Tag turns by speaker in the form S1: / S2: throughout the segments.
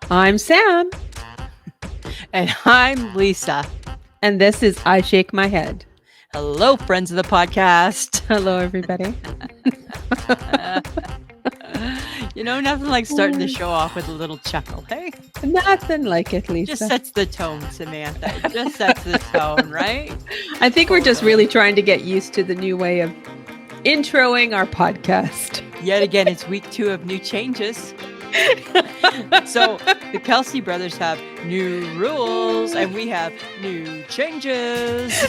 S1: I'm Sam.
S2: And I'm Lisa.
S1: And this is I Shake My Head.
S2: Hello, friends of the podcast.
S1: Hello, everybody.
S2: Nothing like starting the show off with a little chuckle, hey?
S1: Nothing like it, Lisa.
S2: Just sets the tone, Samantha. It just sets the tone, right?
S1: I think we're just really trying to get used to the new way of introing our podcast.
S2: Yet again, it's week 2 of new changes. So the Kelsey brothers have new rules and we have new changes.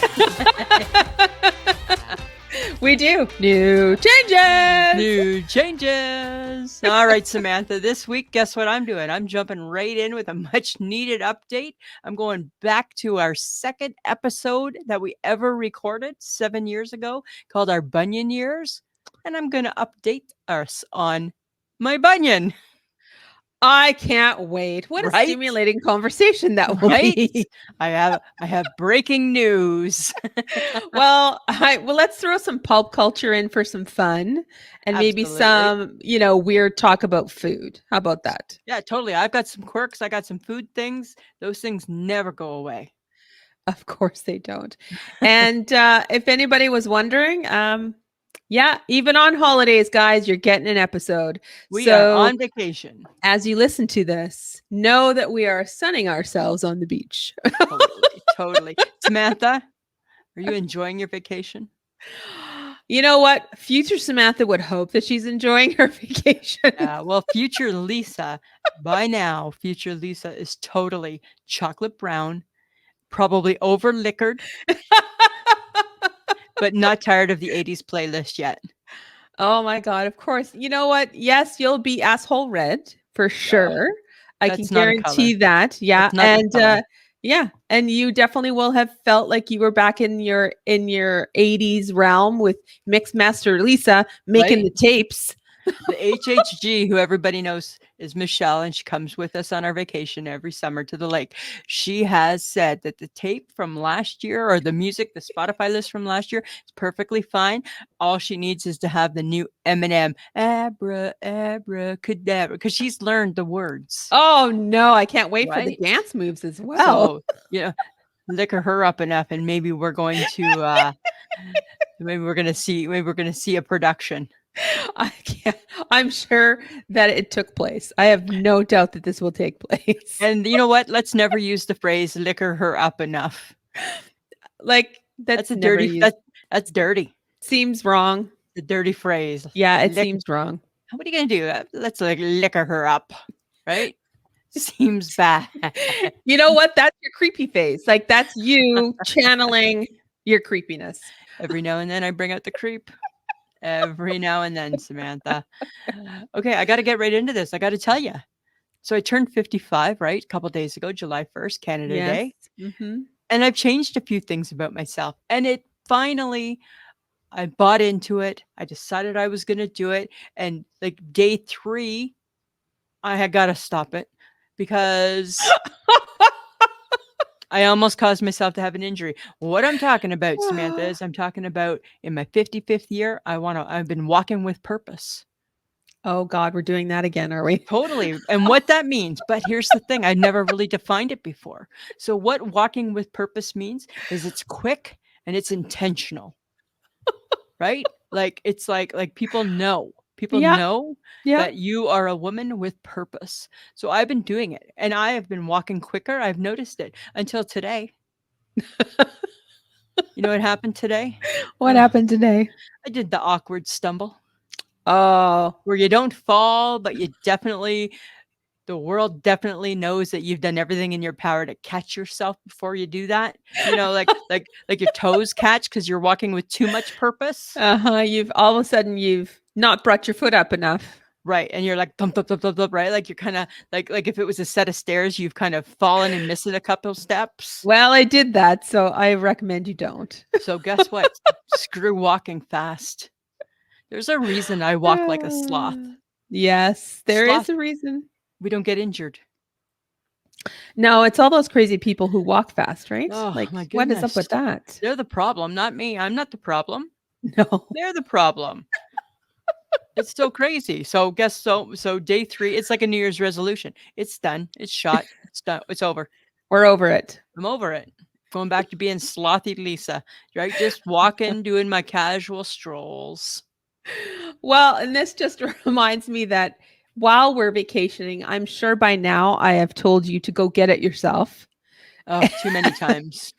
S1: We do. New changes.
S2: New changes. All right, Samantha, this week, guess what I'm doing? I'm jumping right in with a much needed update. I'm going back to our second episode that we ever recorded 7 years ago called our Bunion Years. And I'm going to update us on my bunion.
S1: I can't wait. What a stimulating conversation that will be.
S2: I have breaking news.
S1: Well, let's throw some pulp culture in for some fun and maybe some, weird talk about food. How about that?
S2: Yeah, totally. I've got some quirks. I got some food things. Those things never go away.
S1: Of course they don't. And if anybody was wondering, yeah, even on holidays, guys, you're getting an episode.
S2: We are on vacation.
S1: As you listen to this, know that we are sunning ourselves on the beach.
S2: Totally. Samantha, are you enjoying your vacation?
S1: You know what? Future Samantha would hope that she's enjoying her vacation.
S2: Well, future Lisa, by now, future Lisa is totally chocolate brown, probably over liquored. But not tired of the 80s playlist yet.
S1: Oh my God, of course. You know what? Yes, you'll be asshole red for sure. I can guarantee that. Yeah. And yeah. And you definitely will have felt like you were back in your 80s realm with Mixmaster Lisa making the tapes.
S2: The HHG, who everybody knows is Michelle, and she comes with us on our vacation every summer to the lake. She has said that the tape from last year or the music, the Spotify list from last year is perfectly fine. All she needs is to have the new Eminem, Abra, Abra, Cadabra, because she's learned the words.
S1: Oh, no, I can't wait for the dance moves as well.
S2: So, liquor her up enough, and maybe we're going to, maybe we're going to see a production.
S1: I'm sure that it took place. I have no doubt that this will take place.
S2: And you know what? Let's never use the phrase liquor her up enough.
S1: Like that's
S2: a dirty. That's dirty.
S1: Seems wrong.
S2: The dirty phrase.
S1: Yeah, it seems wrong.
S2: What are you gonna do? Let's liquor her up, right? Seems bad.
S1: You know what? That's your creepy face. Like that's you channeling your creepiness.
S2: Every now and then I bring out the creep. Every now and then, Samantha. Okay, I got to get right into this. I got to tell you. So I turned 55, right? A couple days ago, July 1st, Canada Day.
S1: Mm-hmm.
S2: And I've changed a few things about myself. And it finally, I bought into it. I decided I was going to do it. And like day 3, I had got to stop it because I almost caused myself to have an injury. What I'm talking about, Samantha, is I'm talking about in my 55th year, I've been walking with purpose.
S1: Oh God, we're doing that again, are we?
S2: Totally. And what that means, but here's the thing, I never really defined it before. So what walking with purpose means is it's quick and it's intentional. Right? Like it's like people know. People know that you are a woman with purpose. So I've been doing it and I have been walking quicker. I've noticed it until today. You know what happened today?
S1: What happened today?
S2: I did the awkward stumble.
S1: Oh.
S2: Where you don't fall, but the world definitely knows that you've done everything in your power to catch yourself before you do that. Like your toes catch because you're walking with too much purpose.
S1: You've all of a sudden you've not brought your foot up enough.
S2: Right. And you're like, thump, thump, thump, thump, thump, right? Like you're kind of like if it was a set of stairs, you've kind of fallen and missed a couple steps.
S1: Well, I did that. So I recommend you don't.
S2: So guess what? Screw walking fast. There's a reason I walk like a sloth.
S1: Yes, there is a reason.
S2: We don't get injured.
S1: No, it's all those crazy people who walk fast, right?
S2: Oh,
S1: like,
S2: my
S1: what is up with that?
S2: They're the problem, not me. I'm not the problem.
S1: No.
S2: They're the problem. It's so crazy. So so day 3, it's like a New Year's resolution. It's done. It's shot. It's done. It's over.
S1: We're over it.
S2: I'm over it. Going back to being slothy Lisa, right? Just walking, doing my casual strolls.
S1: Well, and this just reminds me that while we're vacationing, I'm sure by now I have told you to go get it yourself.
S2: Oh, too many times.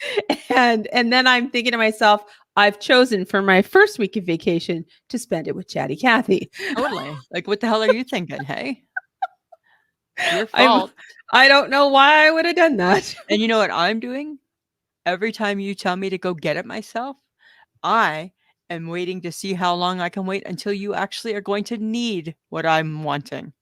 S1: And then I'm thinking to myself, I've chosen for my first week of vacation to spend it with Chatty Cathy.
S2: Totally. Like, what the hell are you thinking? Hey, your fault.
S1: I don't know why I would have done that.
S2: And you know what I'm doing? Every time you tell me to go get it myself, I am waiting to see how long I can wait until you actually are going to need what I'm wanting.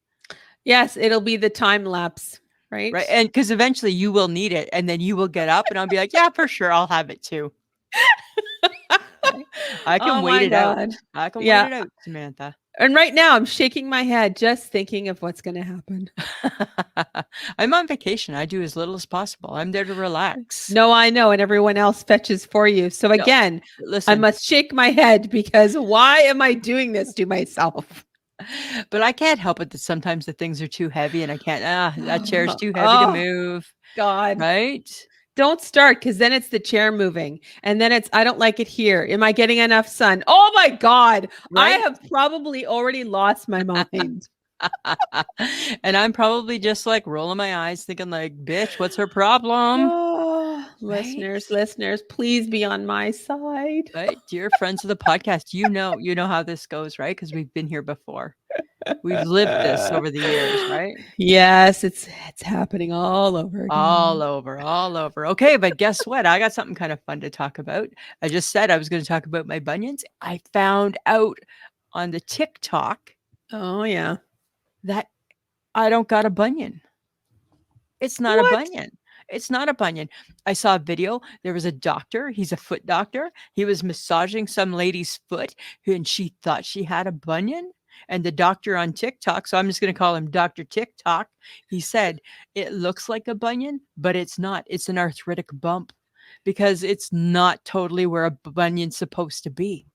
S1: Yes, it'll be the time lapse, right?
S2: Right. And because eventually you will need it, and then you will get up and I'll be like, yeah, for sure, I'll have it too. I can wait it out. I can wait it out, Samantha.
S1: And right now I'm shaking my head just thinking of what's going to happen.
S2: I'm on vacation. I do as little as possible. I'm there to relax.
S1: No, I know. And everyone else fetches for you. So again, listen, I must shake my head because why am I doing this to myself?
S2: But I can't help it that sometimes the things are too heavy and I can't, that chair's too heavy to move.
S1: God.
S2: Right?
S1: Don't start, because then it's the chair moving. And then it's, I don't like it here. Am I getting enough sun? Oh my God. Right? I have probably already lost my mind.
S2: And I'm probably just like rolling my eyes thinking like, bitch, what's her problem?
S1: Oh, right? Listeners, please be on my side.
S2: Right? Dear friends of the podcast, you know how this goes, right? Because we've been here before. We've lived this over the years, right?
S1: Yes, it's happening all over again.
S2: All over. Okay, but guess what? I got something kind of fun to talk about. I just said I was going to talk about my bunions. I found out on the TikTok.
S1: Oh, yeah.
S2: That I don't got a bunion. It's not a bunion. It's not a bunion. I saw a video. There was a doctor. He's a foot doctor. He was massaging some lady's foot and she thought she had a bunion. And the doctor on TikTok, so I'm just going to call him Dr. TikTok, he said, it looks like a bunion, but it's not. It's an arthritic bump because it's not totally where a bunion's supposed to be.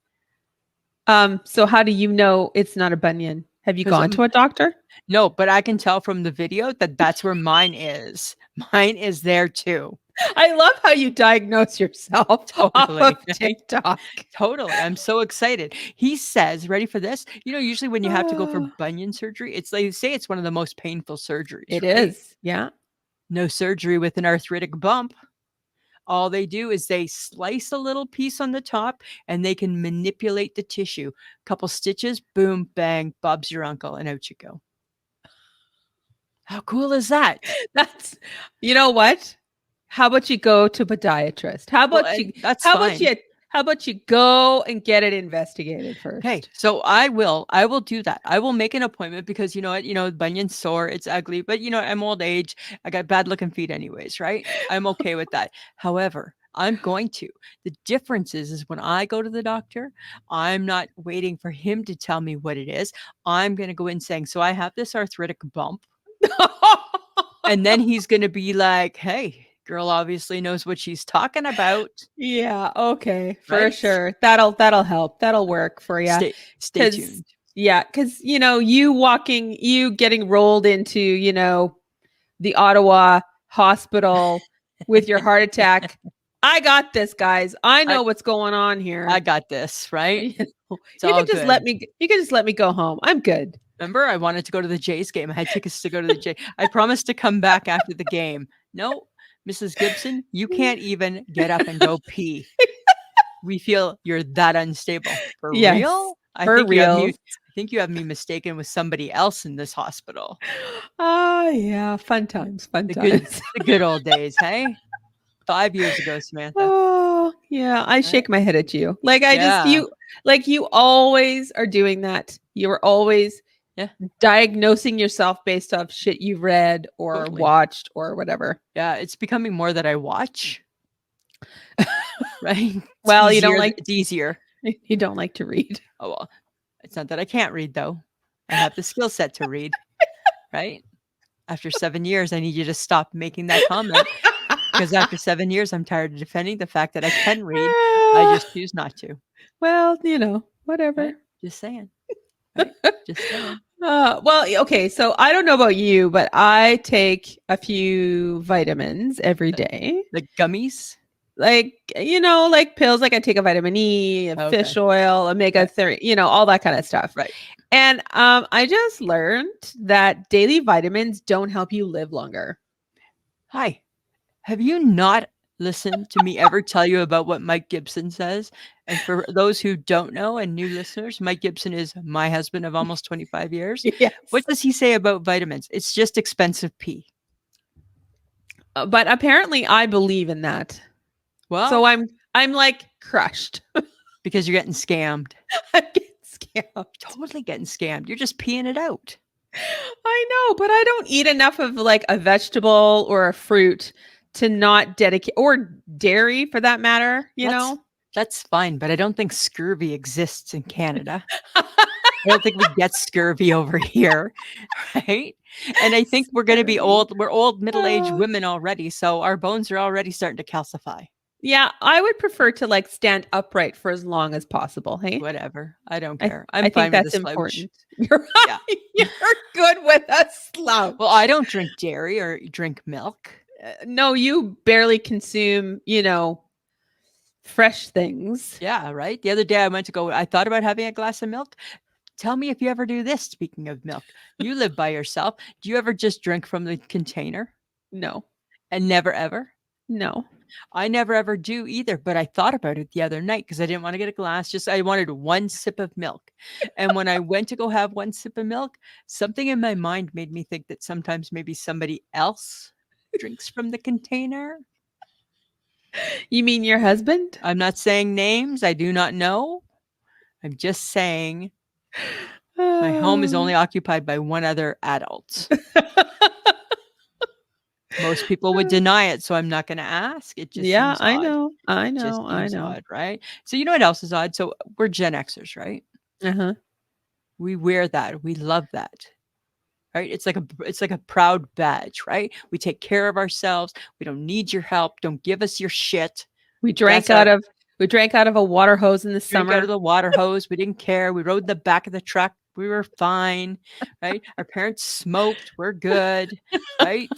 S1: So how do you know it's not a bunion? Have you gone to a doctor?
S2: No, but I can tell from the video that that's where mine is. Mine is there too.
S1: I love how you diagnose yourself
S2: totally.
S1: Off of TikTok.
S2: Totally. I'm so excited. He says, ready for this? You know, usually when you have to go for bunion surgery, it's like, say it's one of the most painful surgeries.
S1: It is. Yeah.
S2: No surgery with an arthritic bump. All they do is they slice a little piece on the top and they can manipulate the tissue. Couple stitches, boom, bang, Bob's your uncle, and out you go. How cool is that?
S1: That's, you know what? How about you go to a podiatrist? How about how about you go and get it investigated first?
S2: Okay, so I will do that. I will make an appointment because you know what, bunion's sore, it's ugly, but I'm old age. I got bad looking feet anyways, right? I'm okay with that. However, I'm going to. The difference is when I go to the doctor, I'm not waiting for him to tell me what it is. I'm going to go in saying, so I have this arthritic bump. And then he's going to be like, hey, girl obviously knows what she's talking about.
S1: Yeah. Okay. For sure. That'll help. That'll work for you.
S2: Stay tuned.
S1: Yeah. Cause you getting rolled into, the Ottawa hospital with your heart attack. I got this, guys. I know what's going on here.
S2: I got this, right?
S1: You can just let me go home. I'm good.
S2: Remember, I wanted to go to the Jays game. I had tickets to go to the Jays. I promised to come back after the game. No, Mrs. Gibson, you can't even get up and go pee. We feel you're that unstable. For real? I think you have me mistaken with somebody else in this hospital.
S1: Oh, yeah. Fun times.
S2: The good old days, hey? 5 years ago, Samantha.
S1: Oh, yeah. I shake my head at you. You always are doing that. You are always diagnosing yourself based off shit you've read or watched or whatever.
S2: Yeah, it's becoming more that I watch. Right?
S1: Well,
S2: it's easier.
S1: You don't like to read.
S2: Oh, well. It's not that I can't read, though. I have the skill set to read. Right? After 7 years, I need you to stop making that comment. Because after 7 years, I'm tired of defending the fact that I can read. I just choose not to.
S1: Well, whatever.
S2: Right? Just saying. Right? Just saying.
S1: Well, okay. So I don't know about you, but I take a few vitamins every day.
S2: Like gummies?
S1: Like, like pills, like I take a vitamin E, a
S2: Okay.
S1: fish oil, omega-3, all that kind of stuff.
S2: Right.
S1: And I just learned that daily vitamins don't help you live longer.
S2: Hi. Have you not listened to me ever tell you about what Mike Gibson says? And for those who don't know and new listeners, Mike Gibson is my husband of almost 25 years.
S1: Yes.
S2: What does he say about vitamins? It's just expensive pee.
S1: But apparently I believe in that.
S2: Well,
S1: so I'm like crushed.
S2: Because you're getting scammed.
S1: I'm getting scammed.
S2: Totally getting scammed. You're just peeing it out.
S1: I know, but I don't eat enough of like a vegetable or a fruit to not dedicate, or dairy for that matter,
S2: That's fine, but I don't think scurvy exists in Canada. I don't think we get scurvy over here, right? And I think we're going to be old. We're old, middle-aged women already, so our bones are already starting to calcify.
S1: Yeah, I would prefer to like stand upright for as long as possible. Hey,
S2: whatever. I don't care. I'm
S1: I
S2: fine
S1: think
S2: with
S1: that's
S2: a slouch.
S1: important. You're good with a slouch.
S2: Well, I don't drink dairy or drink milk.
S1: No, you barely consume, fresh things.
S2: Yeah, right. The other day I thought about having a glass of milk. Tell me if you ever do this. Speaking of milk, you live by yourself. Do you ever just drink from the container?
S1: No.
S2: And never ever?
S1: No.
S2: I never ever do either, but I thought about it the other night because I didn't want to get a glass. I wanted one sip of milk. And when I went to go have one sip of milk, something in my mind made me think that sometimes maybe somebody else drinks from the container.
S1: You mean your husband?
S2: I'm not saying names. I do not know. I'm just saying my home is only occupied by one other adult. Most people would deny it, so I'm not going to ask. It just seems odd.
S1: I know.
S2: It just seems odd, right? So you know what else is odd? So we're Gen Xers, right?
S1: Uh-huh.
S2: We wear that. We love that. Right? It's like a proud badge, right? We take care of ourselves. We don't need your help. Don't give us your shit.
S1: We drank out of a water hose in the summer.
S2: Drank out of the water hose. We didn't care. We rode the back of the truck. We were fine, right? Our parents smoked. We're good, right?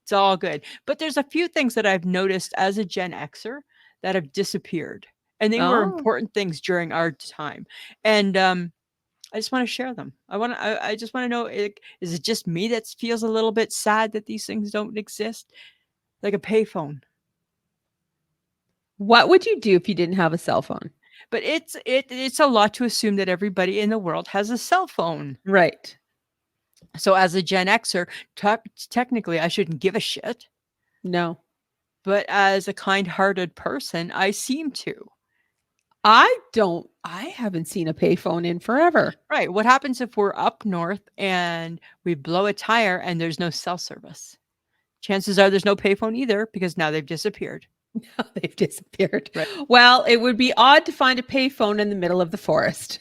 S2: It's all good. But there's a few things that I've noticed as a Gen Xer that have disappeared. And they were important things during our time. And I just want to share them. I just want to know, is it just me that feels a little bit sad that these things don't exist? Like a payphone.
S1: What would you do if you didn't have a cell phone?
S2: But it's a lot to assume that everybody in the world has a cell phone.
S1: Right.
S2: So as a Gen Xer, technically I shouldn't give a shit.
S1: No.
S2: But as a kind-hearted person, I seem to.
S1: I haven't seen a payphone in forever.
S2: Right. What happens if we're up north and we blow a tire and there's no cell service? Chances are there's no payphone either because now they've disappeared.
S1: Now they've disappeared.
S2: Right.
S1: Well, it would be odd to find a payphone in the middle of the forest.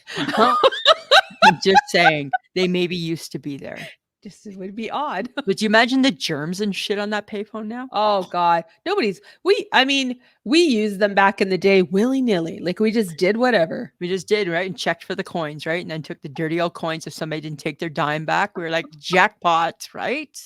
S2: I'm just saying they maybe used to be there.
S1: It would be odd.
S2: Would you imagine the germs and shit on that payphone now?
S1: Oh God. We used them back in the day willy-nilly. Like we just did whatever.
S2: We just did, right? And checked for the coins, right? And then took the dirty old coins if somebody didn't take their dime back. We were like, jackpot, right?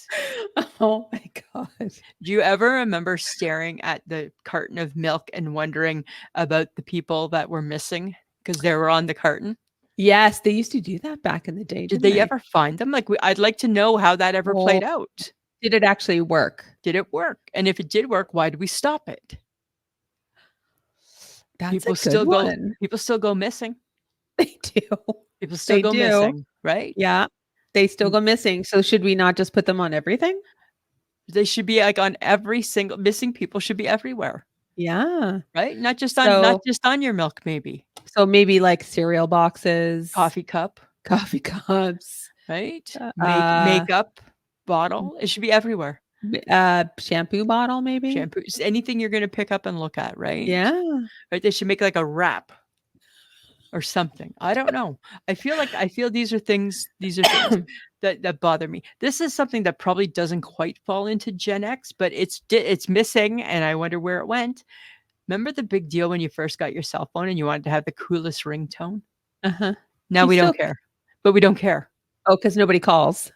S1: Oh my God.
S2: Do you ever remember staring at the carton of milk and wondering about the people that were missing because they were on the carton?
S1: Yes, they used to do that back in the day.
S2: Did they ever find them? Like, I'd like to know how that ever played out.
S1: Did it actually work?
S2: Did it work? And if it did work, why did we stop it? People still go missing.
S1: They do.
S2: People still go missing, right?
S1: Yeah, they still go missing. So should we not just put them on everything?
S2: They should be like on every single missing people should be everywhere.
S1: Yeah.
S2: Right? Not just on your milk, maybe.
S1: So maybe like cereal boxes,
S2: coffee cups,
S1: right?
S2: Makeup bottle. It should be everywhere.
S1: Shampoo bottle, maybe.
S2: Shampoo. Anything you're going to pick up and look at, right?
S1: Yeah.
S2: Right. They should make like a wrap or something. I don't know. I feel these are things that bother me. This is something that probably doesn't quite fall into Gen X, but it's missing, and I wonder where it went. Remember the big deal when you first got your cell phone and you wanted to have the coolest ringtone?
S1: Uh-huh.
S2: Now we don't care. but we don't care.
S1: Oh, because nobody calls.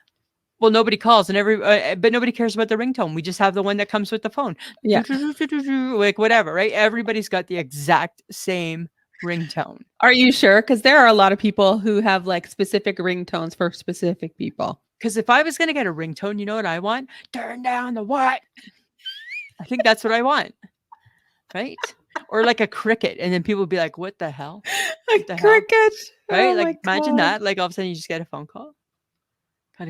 S2: Well, nobody calls, and but nobody cares about the ringtone. We just have the one that comes with the phone.
S1: Yeah.
S2: Like whatever, right? Everybody's got the exact same ringtone.
S1: Are you sure? Because there are a lot of people who have like specific ringtones for specific people.
S2: Because if I was going to get a ringtone, you know what I want? Turn down the what? I think that's what I want. Right? Or like a cricket. And then people would be like, what the hell?
S1: What the cricket?
S2: Hell? Right? Oh like imagine that. Like all of a sudden you just get a phone call. Kind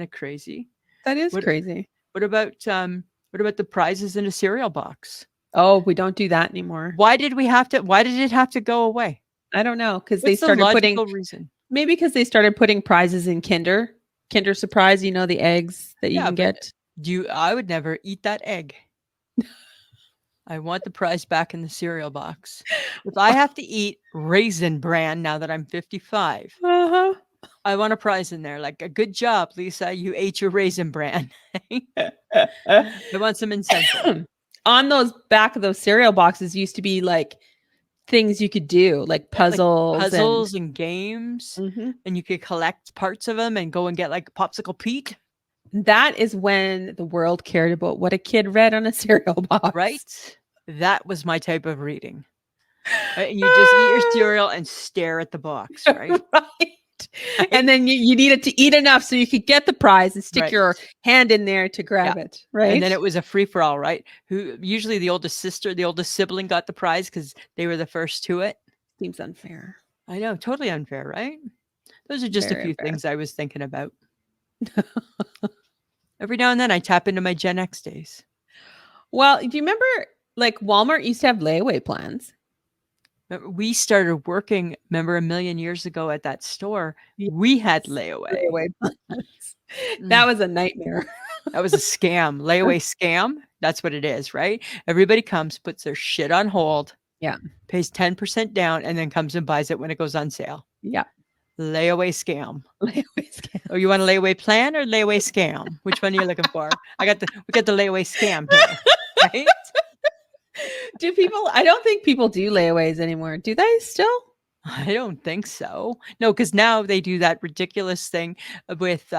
S2: of crazy.
S1: That is crazy.
S2: What about the prizes in a cereal box?
S1: Oh, we don't do that anymore.
S2: Why did it have to go away?
S1: I don't know. Because they started putting
S2: reason.
S1: Maybe because they started putting prizes in Kinder Surprise, the eggs that you can get.
S2: I would never eat that egg. I want the prize back in the cereal box. If I have to eat Raisin Bran now that I'm 55, I want a prize in there. Like, a good job, Lisa. You ate your Raisin Bran. I want some incentive.
S1: On those back of those cereal boxes used to be like things you could do, like puzzles,
S2: and games, and you could collect parts of them and go and get like Popsicle Pete.
S1: That is when the world cared about what a kid read on a cereal box.
S2: Right? That was my type of reading. Right? And you just eat your cereal and stare at the box, right?
S1: Right. And then you needed to eat enough so you could get the prize and stick your hand in there to grab it, right?
S2: And then it was a free-for-all, right? Usually the oldest sibling got the prize because they were the first to it.
S1: Seems unfair.
S2: I know, totally unfair, right? Those are just a few things I was thinking about. Every now and then I tap into my GenX days.
S1: Well, do you remember like Walmart used to have layaway plans?
S2: We started working, remember, a million years ago at that store. We had layaway
S1: plans. That was a nightmare.
S2: That was a scam. Layaway scam. That's what it is, right? Everybody comes, puts their shit on hold.
S1: Yeah.
S2: Pays 10% down and then comes and buys it when it goes on sale.
S1: Yeah.
S2: Layaway scam.
S1: Layaway scam.
S2: Oh, you want a layaway plan or layaway scam? Which one are you looking for? We got the layaway scam here, right?
S1: I don't think people do layaways anymore. Do they still?
S2: I don't think so. No, because now they do that ridiculous thing with,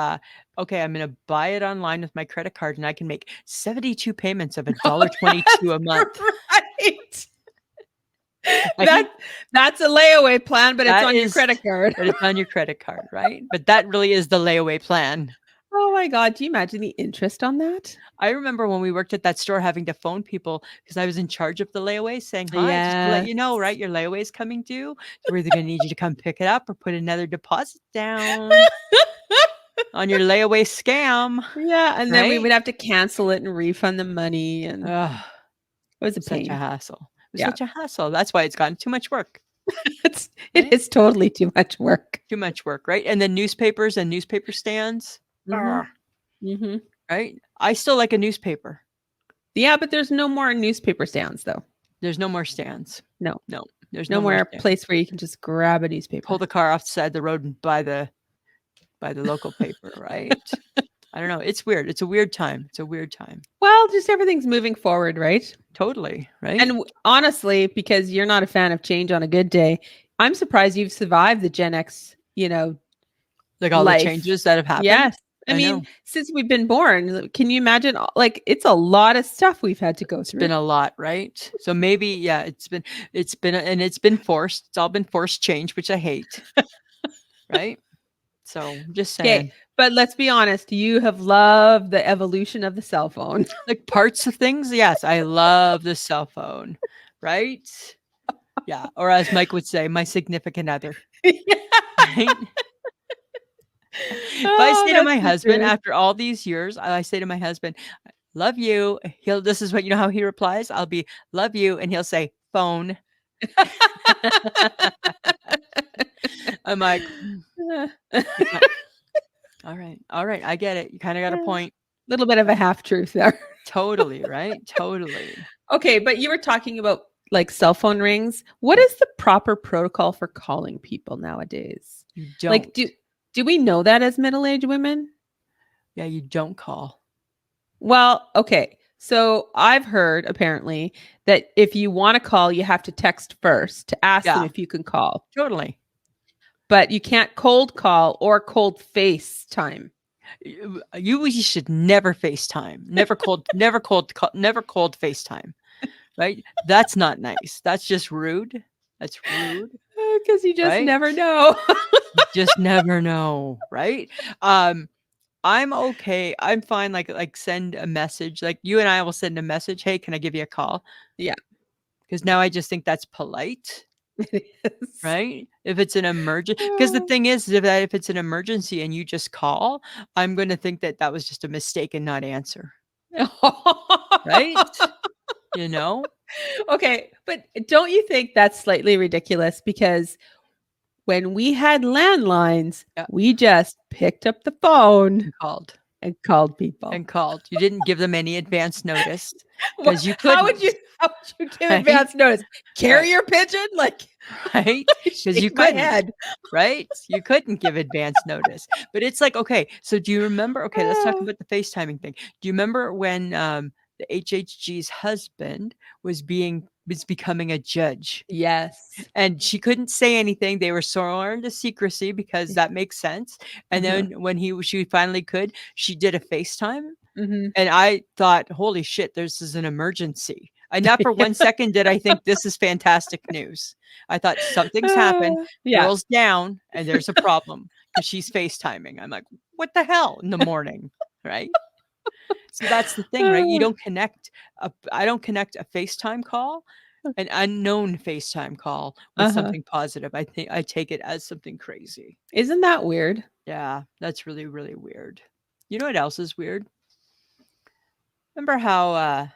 S2: okay, I'm going to buy it online with my credit card and I can make 72 payments of $1.22 a month.
S1: Right. That's a layaway plan, but it's on your credit card.
S2: But it's on your credit card, right? But that really is the layaway plan.
S1: Oh my God. Do you imagine the interest on that?
S2: I remember when we worked at that store having to phone people because I was in charge of the layaway saying, hi, just to let you know, right? Your layaway is coming due. So we're either going to need you to come pick it up or put another deposit down on your layaway scam.
S1: Yeah. And then we would have to cancel it and refund the money. And it was
S2: such a hassle. It was such a hassle. That's why it's gotten too much work.
S1: It is totally too much work.
S2: Too much work, right? And then newspapers and newspaper stands. Right? I still like a newspaper.
S1: Yeah, but there's no more newspaper stands, though.
S2: There's no more stands.
S1: No.
S2: There's
S1: no more place where you can just grab a newspaper.
S2: Pull the car off the side of the road and buy the local paper, right? I don't know. It's weird. It's a weird time.
S1: Well, just everything's moving forward, right?
S2: Totally, right?
S1: And honestly, because you're not a fan of change on a good day, I'm surprised you've survived the GenX,
S2: like all the changes that have happened.
S1: Yes. I mean, since we've been born, can you imagine? Like, it's a lot of stuff we've had to go through.
S2: It's been a lot, right? So maybe, it's been forced. It's all been forced change, which I hate. Right? So I'm just saying.
S1: Okay, but let's be honest. You have loved the evolution of the cell phone.
S2: Like parts of things. Yes, I love the cell phone. Right? Yeah. Or as Mike would say, my significant other. Right? If I say to my husband after all these years, I say to my husband, love you. This is what, how he replies. I'll be, love you. And he'll say, phone. I'm like, all right. I get it. You kind of got a point.
S1: A little bit of a half truth there.
S2: Totally. Right. Totally.
S1: Okay. But you were talking about like cell phone rings. What is the proper protocol for calling people nowadays?
S2: You don't.
S1: Like, do we know that as middle-aged women?
S2: Yeah, you don't call.
S1: Well, okay. So I've heard apparently that if you want to call, you have to text first to ask them if you can call.
S2: Totally.
S1: but you can't cold call or cold FaceTime.
S2: You should never FaceTime. Never cold FaceTime. Right? That's not nice. That's just rude. That's rude.
S1: Because you just never know.
S2: You just never know, right? I'm okay. I'm fine. Like send a message. Like you and I will send a message. Hey, can I give you a call?
S1: Yeah.
S2: Because now I just think that's polite.
S1: It is.
S2: Right? If it's an emergency, because the thing is, if it's an emergency and you just call, I'm going to think that was just a mistake and not answer. Right? You know?
S1: Okay, but don't you think that's slightly ridiculous? Because when we had landlines, we just picked up the phone and called people.
S2: You didn't give them any advance notice because you couldn't.
S1: How would you give advance notice? Carrier pigeon? Like,
S2: right? Because you couldn't. Right? You couldn't give advance notice. But it's like, okay, so do you remember? Okay, let's talk about the FaceTiming thing. Do you remember when the HHG's husband was becoming a judge?
S1: Yes.
S2: And she couldn't say anything. They were sworn to secrecy because that makes sense. And then when she finally could, she did a FaceTime.
S1: Mm-hmm.
S2: And I thought, holy shit, this is an emergency. And not for 1 second did I think this is fantastic news. I thought something's happened. Girl's down and there's a problem because she's FaceTiming. I'm like, what the hell in the morning? Right? So that's the thing, right? You don't connect. I don't connect a FaceTime call, an unknown FaceTime call with something positive. I take it as something crazy.
S1: Isn't that weird?
S2: Yeah, that's really, really weird. You know what else is weird? Remember how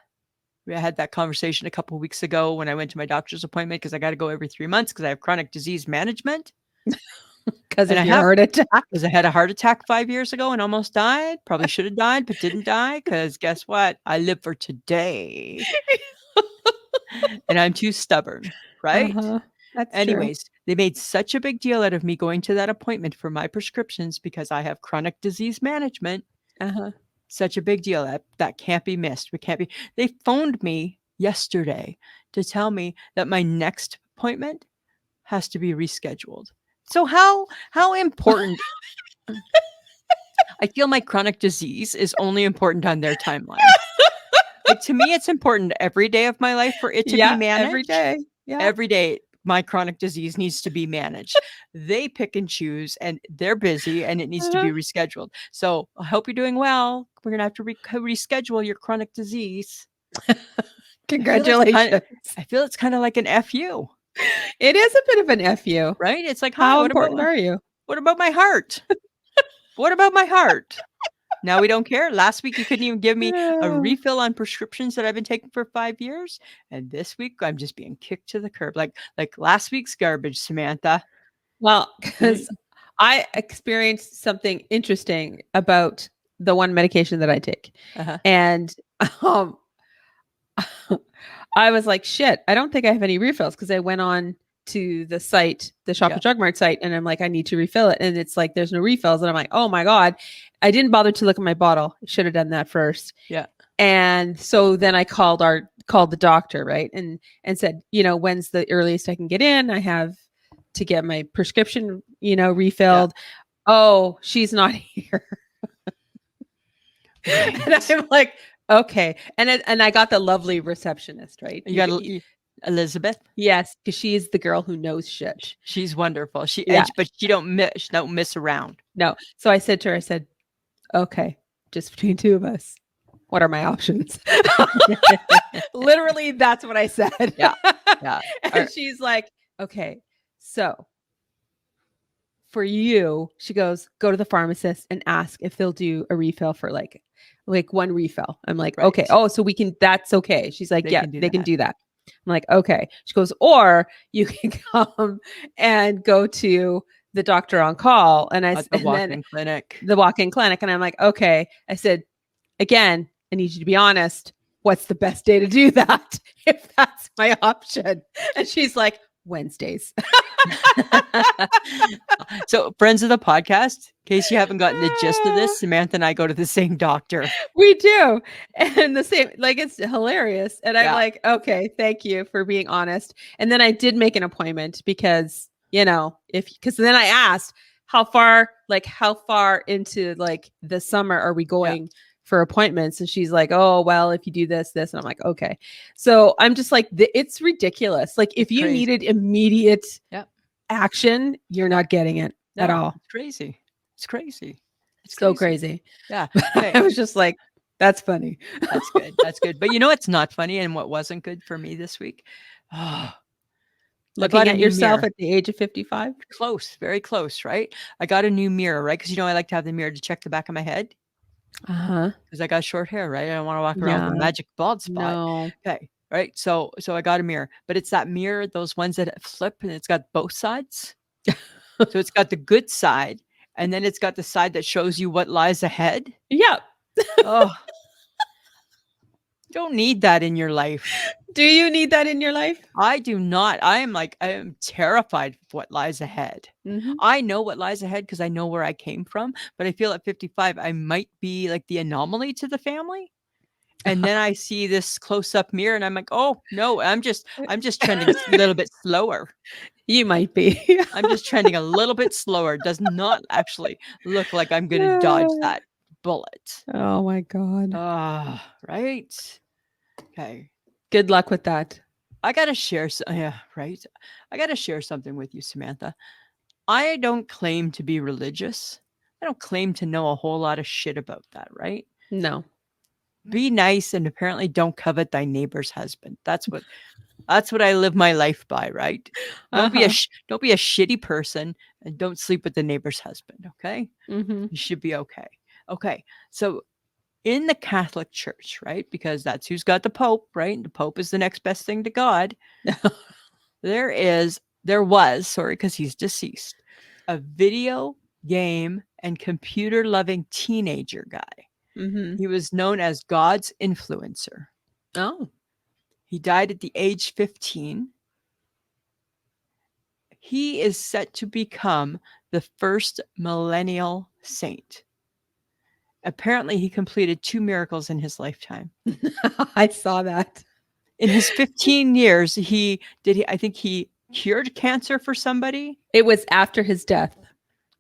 S2: we had that conversation a couple of weeks ago when I went to my doctor's appointment because I got to go every 3 months because I have chronic disease management.
S1: Because of your heart attack.
S2: Because I had a heart attack 5 years ago and almost died. Probably should have died, but didn't die because guess what? I live for today. And I'm too stubborn, right?
S1: That's
S2: Anyways, they made such a big deal out of me going to that appointment for my prescriptions because I have chronic disease management. Such a big deal that can't be missed. They phoned me yesterday to tell me that my next appointment has to be rescheduled. So how important? I feel my chronic disease is only important on their timeline. Like to me, it's important every day of my life for it to be managed.
S1: Every day. Yeah.
S2: Every day, my chronic disease needs to be managed. They pick and choose and they're busy and it needs to be rescheduled. So I hope you're doing well. We're going to have to reschedule your chronic disease.
S1: Congratulations.
S2: I feel it's kind of like an FU.
S1: It is a bit of an FU.
S2: Right? It's like,
S1: how important are you?
S2: What about my heart? What about my heart? Now we don't care. Last week, you couldn't even give me a refill on prescriptions that I've been taking for 5 years. And this week, I'm just being kicked to the curb. Like last week's garbage, Samantha.
S1: Well, because I experienced something interesting about the one medication that I take. And I was like, shit, I don't think I have any refills because I went on to the site, the Shop at Drug Mart site, and I'm like, I need to refill it. And it's like, there's no refills. And I'm like, oh my God, I didn't bother to look at my bottle. I should have done that first.
S2: Yeah.
S1: And so then I called the doctor, right? And said, when's the earliest I can get in? I have to get my prescription, refilled. Yeah. Oh, she's not here. And I'm like, okay. And I got the lovely receptionist, right?
S2: You got Elizabeth?
S1: Yes, because she's the girl who knows shit.
S2: She's wonderful. But she don't miss around.
S1: No. So I said to her, okay, just between two of us, what are my options? Literally, that's what I said.
S2: Yeah.
S1: And she's like, okay, so for you, she goes, go to the pharmacist and ask if they'll do a refill for like one refill. I'm like, okay. Oh, so that's okay. She's like, they can do that. I'm like, okay. She goes, or you can come and go to the doctor on call. And
S2: the walk-in clinic.
S1: The walk-in clinic. And I'm like, okay. I said, again, I need you to be honest. What's the best day to do that? If that's my option. And she's like, Wednesdays.
S2: So friends of the podcast, in case you haven't gotten the gist of this, Samantha and I go to the same doctor.
S1: We do. And the same, it's hilarious. And I'm like, okay, thank you for being honest. And then I did make an appointment because because then I asked how far into like the summer are we going for appointments? And she's like, oh, well, if you do this, and I'm like, okay. So I'm just like, it's ridiculous. Like if you needed immediate action, you're not getting it at all.
S2: It's crazy. It's crazy.
S1: It's so crazy.
S2: Yeah.
S1: I was just like, that's funny.
S2: That's good. That's good. But you know what's not funny and what wasn't good for me this week?
S1: Looking at yourself at the age of 55?
S2: Close, very close, right? I got a new mirror, right? Because I like to have the mirror to check the back of my head. Because I got short hair, right? I don't want to walk around with a magic bald spot.
S1: No.
S2: Okay, right? So I got a mirror, but it's that mirror, those ones that flip, and it's got both sides. So it's got the good side, and then it's got the side that shows you what lies ahead.
S1: Yeah.
S2: Oh. Don't need that in your life.
S1: Do you need that in your life?
S2: I do not. I am terrified of what lies ahead. I know what lies ahead because I know where I came from, but I feel at 55 I might be like the anomaly to the family. And then I see this close-up mirror and I'm like, oh no, I'm just trending a little bit slower.
S1: You might be.
S2: I'm just trending a little bit slower. It does not actually look like I'm going to dodge that bullet.
S1: Oh my God.
S2: Right. Okay.
S1: Good luck with that.
S2: I got to share. Right. I got to share something with you, Samantha. I don't claim to be religious. I don't claim to know a whole lot of shit about that. Right.
S1: No.
S2: Be nice and apparently don't covet thy neighbor's husband. That's what I live my life by. Right. Don't be a shitty person and don't sleep with the neighbor's husband. Okay. You should be okay. Okay. So in the Catholic Church, right? Because that's who's got the Pope, right? The Pope is the next best thing to God. There was, because he's deceased, a video game and computer loving teenager guy. He was known as God's influencer.
S1: Oh.
S2: He died at the age 15. He is set to become the first millennial saint. Apparently, he completed 2 miracles in his lifetime.
S1: I saw that.
S2: In his 15 years, I think he cured cancer for somebody.
S1: It was after his death.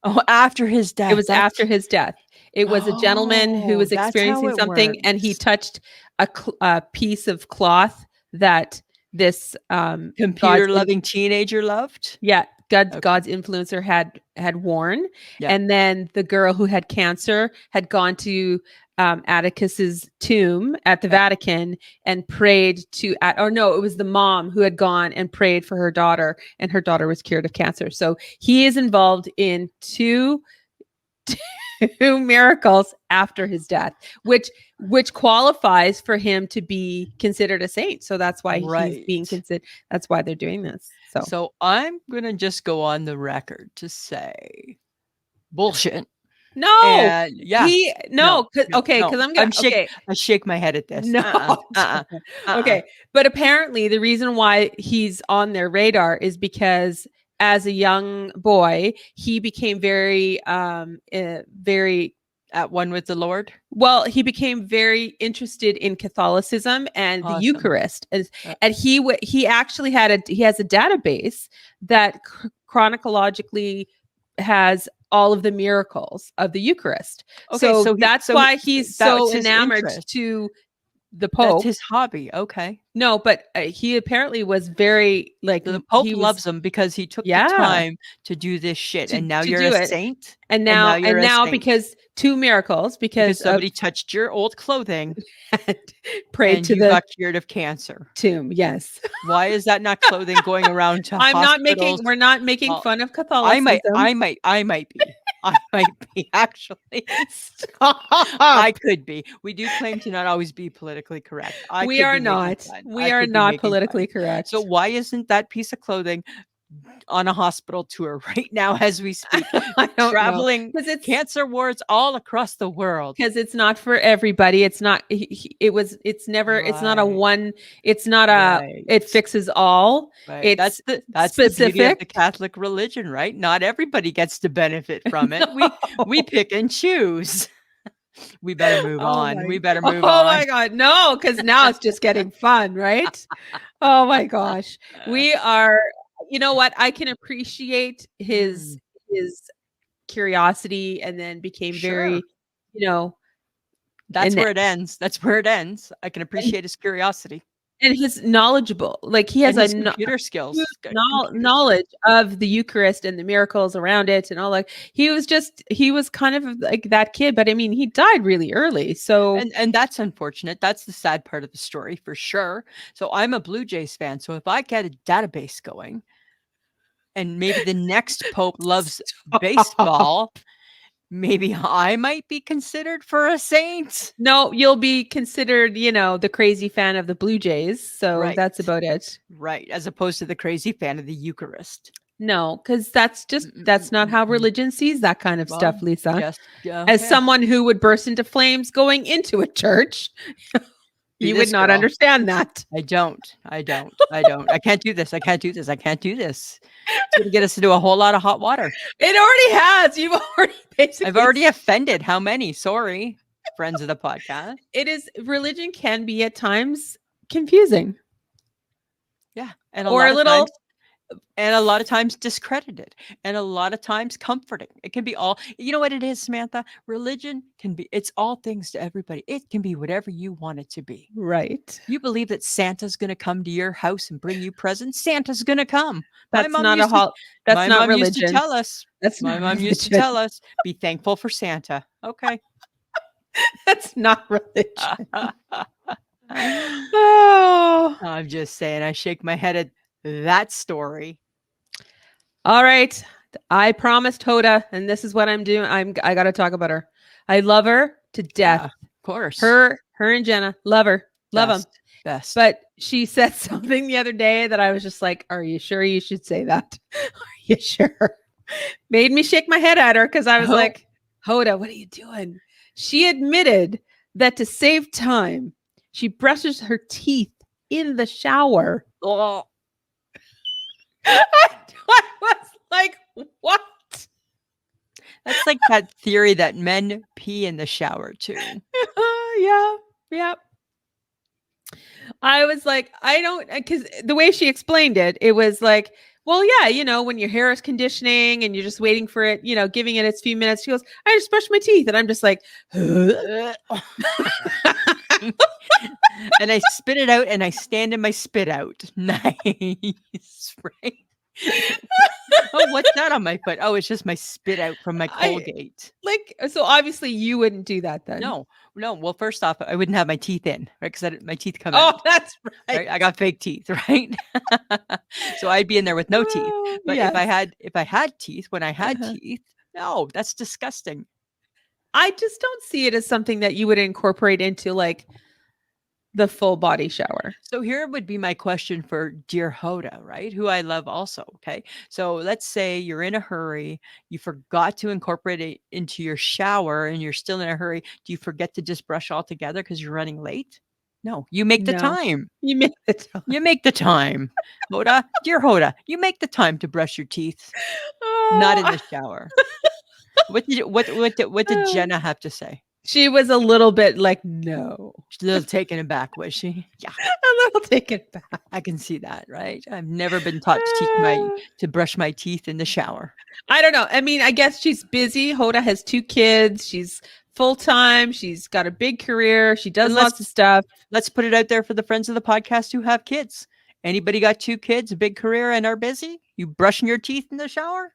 S2: Oh, after his death.
S1: It was after his death. It was a gentleman who was experiencing something and he touched a piece of cloth that this
S2: computer-loving teenager loved.
S1: Yeah. God's influencer had worn. Yeah. And then the girl who had cancer had gone to Atticus's tomb at the Vatican and prayed it was the mom who had gone and prayed for her daughter, and her daughter was cured of cancer. So he is involved in two miracles after his death, which qualifies for him to be considered a saint. So that's why he's being considered. That's why they're doing this.
S2: So I'm gonna just go on the record to say bullshit.
S1: No,
S2: okay,
S1: because
S2: I shake my head at this.
S1: No, okay, but apparently the reason why he's on their radar is because as a young boy, he became very
S2: at one with the Lord.
S1: Well, he became very interested in Catholicism and the Eucharist, and he actually has a database that chronologically has all of the miracles of the Eucharist. Okay, so that's why he's so enamored to the Pope.
S2: That's his hobby. Okay.
S1: No, but he apparently was very
S2: the Pope loves him because he took the time to do this shit, and now you're a saint.
S1: And now because 2 miracles because
S2: somebody touched your old clothing,
S1: and prayed
S2: and
S1: to
S2: you got cured of cancer.
S1: Tomb, yes.
S2: Why is that not clothing going around to hospitals?
S1: We're not making fun of Catholicism.
S2: I might be. I might be actually. I could be. We do claim to not always be politically correct.
S1: We are not politically correct.
S2: So why isn't that piece of clothing on a hospital tour right now as we speak? Traveling cancer wards all across the world.
S1: Because it's not for everybody. It's not. It's not a one. It's not a. It fixes all.
S2: Right. That's specific. The beauty of the Catholic religion, right? Not everybody gets to benefit from it. We pick and choose. We better move on. We better move on.
S1: Oh my God. No, because now it's just getting fun, right? Oh my gosh. We are, you know what? I can appreciate his curiosity, and then became very, you know,
S2: that's where it ends. That's where it ends. I can appreciate his curiosity.
S1: And his knowledgeable, like he has
S2: his computer skills,
S1: knowledge of the Eucharist and the miracles around it and all. Like he was kind of like that kid, but I mean, he died really early. So
S2: and that's unfortunate. That's the sad part of the story for sure. So I'm a Blue Jays fan. So if I get a database going, and maybe the next Pope loves baseball, maybe I might be considered for a saint.
S1: No, you'll be considered, the crazy fan of the Blue Jays. So that's about it.
S2: Right. As opposed to the crazy fan of the Eucharist.
S1: No, because that's not how religion sees that kind of stuff, Lisa. As someone who would burst into flames going into a church, you would not understand that.
S2: I don't. I can't do this. It's going to get us into a whole lot of hot water.
S1: It already has.
S2: I've already offended how many? Sorry, friends of the podcast.
S1: Religion can be at times confusing.
S2: Yeah. And a lot of times discredited, and a lot of times comforting. It can be all, you know what it is, Samantha? Religion it's all things to everybody. It can be whatever you want it to be.
S1: Right.
S2: You believe that Santa's going to come to your house and bring you presents? Santa's going to come.
S1: That's not religion.
S2: Used to tell us. My mom used to tell us, be thankful for Santa. Okay.
S1: That's not religion.
S2: I'm just saying, I shake my head at that story.
S1: All right. I promised Hoda, and this is what I'm doing. I got to talk about her. I love her to death.
S2: Of course.
S1: Her and Jenna. Love her. Love them.
S2: Best.
S1: But she said something the other day that I was just like, are you sure you should say that? Are you sure? Made me shake my head at her because I was like, Hoda, what are you doing? She admitted that to save time, she brushes her teeth in the shower.
S2: Oh.
S1: I was like, what?
S2: That's like that theory that men pee in the shower too.
S1: Yeah. I was like, I don't, because the way she explained it, it was like, well, yeah, when your hair is conditioning and you're just waiting for it, giving it its few minutes. She goes, I just brushed my teeth. And I'm just like, and
S2: I spit it out and I stand in my spit out. Nice, right? Oh, what's that on my foot? Oh, it's just my spit out from my Colgate.
S1: So obviously you wouldn't do that then.
S2: No. Well, first off, I wouldn't have my teeth in, right? Because my teeth come out.
S1: Oh, that's right.
S2: I got fake teeth, right? So I'd be in there with no teeth. But if I had teeth, when I had teeth, no, that's disgusting.
S1: I just don't see it as something that you would incorporate into like the full body shower.
S2: So here would be my question for dear Hoda, right? Who I love also. Okay. So let's say you're in a hurry. You forgot to incorporate it into your shower and you're still in a hurry. Do you forget to just brush all together because you're running late? No, you make the time.
S1: You make the time.
S2: You make the time. Hoda, dear Hoda, you make the time to brush your teeth. Not in the shower. What did Jenna have to say?
S1: She was a little bit like, no.
S2: She's a little taken aback, was she?
S1: Yeah. A little taken back.
S2: I can see that, right? I've never been taught to brush my teeth in the shower.
S1: I don't know. I mean, I guess she's busy. Hoda has 2 kids. She's full-time. She's got a big career. She does lots of stuff.
S2: Let's put it out there for the friends of the podcast who have kids. Anybody got 2 kids, a big career, and are busy? You brushing your teeth in the shower?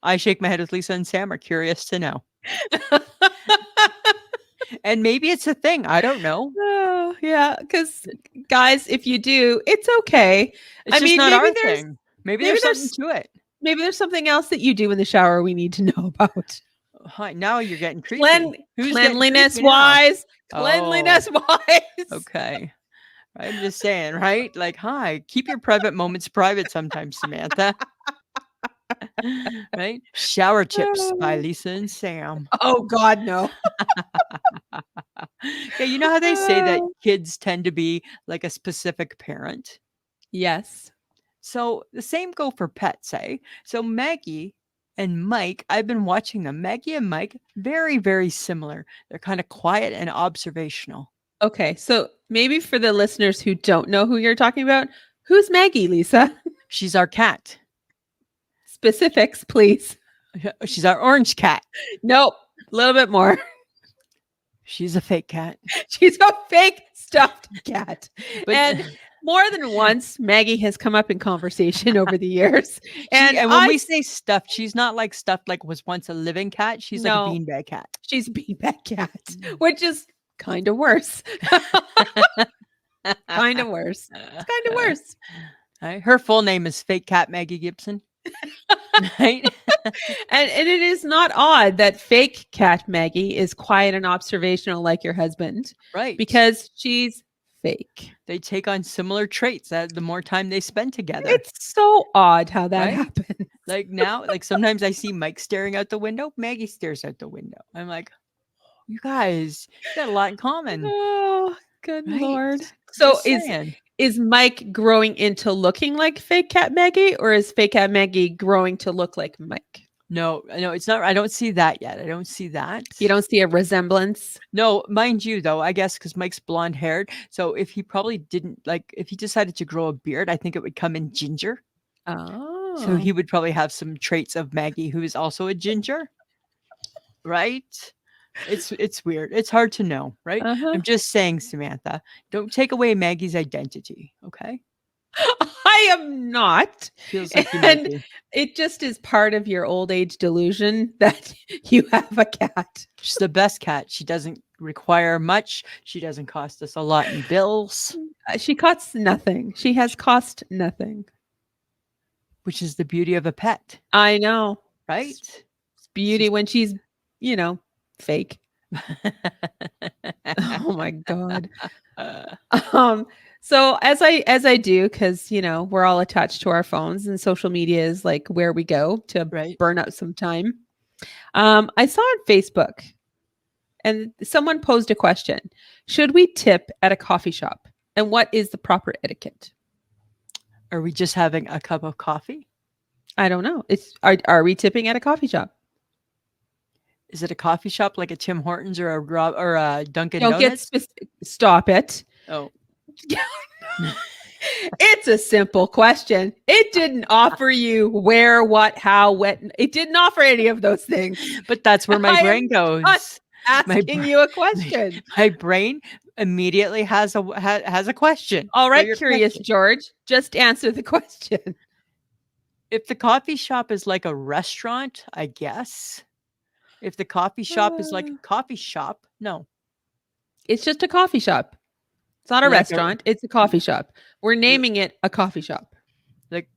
S2: I shake my head with Lisa and Sam are curious to know. And maybe it's a thing. I don't know.
S1: Oh, yeah, because guys, if you do, it's okay.
S2: It's just not our thing. Maybe there's something to it.
S1: Maybe there's something else that you do in the shower we need to know about.
S2: Hi, now you're getting creepy.
S1: Cleanliness wise.
S2: Okay. I'm just saying, right? Like, hi, keep your private moments private sometimes, Samantha. Right? Shower Tips by Lisa and Sam.
S1: Oh God, no.
S2: Okay, you know how they say that kids tend to be like a specific parent?
S1: Yes.
S2: So the same go for pets, eh? So Maggie and Mike, I've been watching them. Maggie and Mike, very, very similar. They're kind of quiet and observational.
S1: Okay, so maybe for the listeners who don't know who you're talking about, who's Maggie, Lisa?
S2: She's our cat.
S1: Specifics, please.
S2: She's our orange cat.
S1: Nope. A little bit more.
S2: She's a fake cat.
S1: She's a fake stuffed cat. And more than once, Maggie has come up in conversation over the years.
S2: And when we say stuffed, she's not like stuffed like was once a living cat. She's like a beanbag cat.
S1: She's a beanbag cat, which is kind of worse. Kind of worse. It's kind of worse.
S2: Right? Her full name is Fake Cat Maggie Gibson. Right?
S1: and it is not odd that fake cat Maggie is quiet and observational like your husband.
S2: Right.
S1: Because she's fake.
S2: They take on similar traits the more time they spend together.
S1: It's so odd how that happens.
S2: Like now, like sometimes I see Mike staring out the window. Maggie stares out the window. I'm like, you guys got a lot in common.
S1: Oh, good Lord. So is Mike growing into looking like fake cat Maggie, or is fake cat Maggie growing to look like Mike?
S2: No, it's not. I don't see that yet. I don't see that.
S1: You don't see a resemblance?
S2: No, mind you, though, I guess because Mike's blonde haired. So if he probably didn't if he decided to grow a beard, I think it would come in ginger.
S1: Oh.
S2: So he would probably have some traits of Maggie, who is also a ginger. Right? It's weird. It's hard to know, right? I'm just saying, Samantha, don't take away Maggie's identity, okay?
S1: I am not.
S2: Feels like
S1: and it just is part of your old age delusion that you have a cat.
S2: She's the best cat. She doesn't require much. She doesn't cost us a lot in bills.
S1: She costs nothing. She has cost nothing.
S2: Which is the beauty of a pet.
S1: I know.
S2: Right?
S1: It's beauty when she's, fake. Oh my God. So as I do, because we're all attached to our phones and social media is like where we go to burn out some time. I saw on Facebook and someone posed a question. Should we tip at a coffee shop? And what is the proper etiquette?
S2: Are we just having a cup of coffee?
S1: I don't know. Are we tipping at a coffee shop?
S2: Is it a coffee shop like a Tim Hortons or a Dunkin' Donuts?
S1: Stop it.
S2: Oh.
S1: It's a simple question. It didn't offer you where, what, how, when. It didn't offer any of those things.
S2: But that's where my brain goes.
S1: Asking you a question.
S2: My brain immediately has a question.
S1: All right, Curious George, just answer the question.
S2: If the coffee shop is like a restaurant, I guess. If the coffee shop is like a coffee shop, no.
S1: It's just a coffee shop. It's not a restaurant. It's a coffee shop. We're naming it a coffee shop.
S2: Like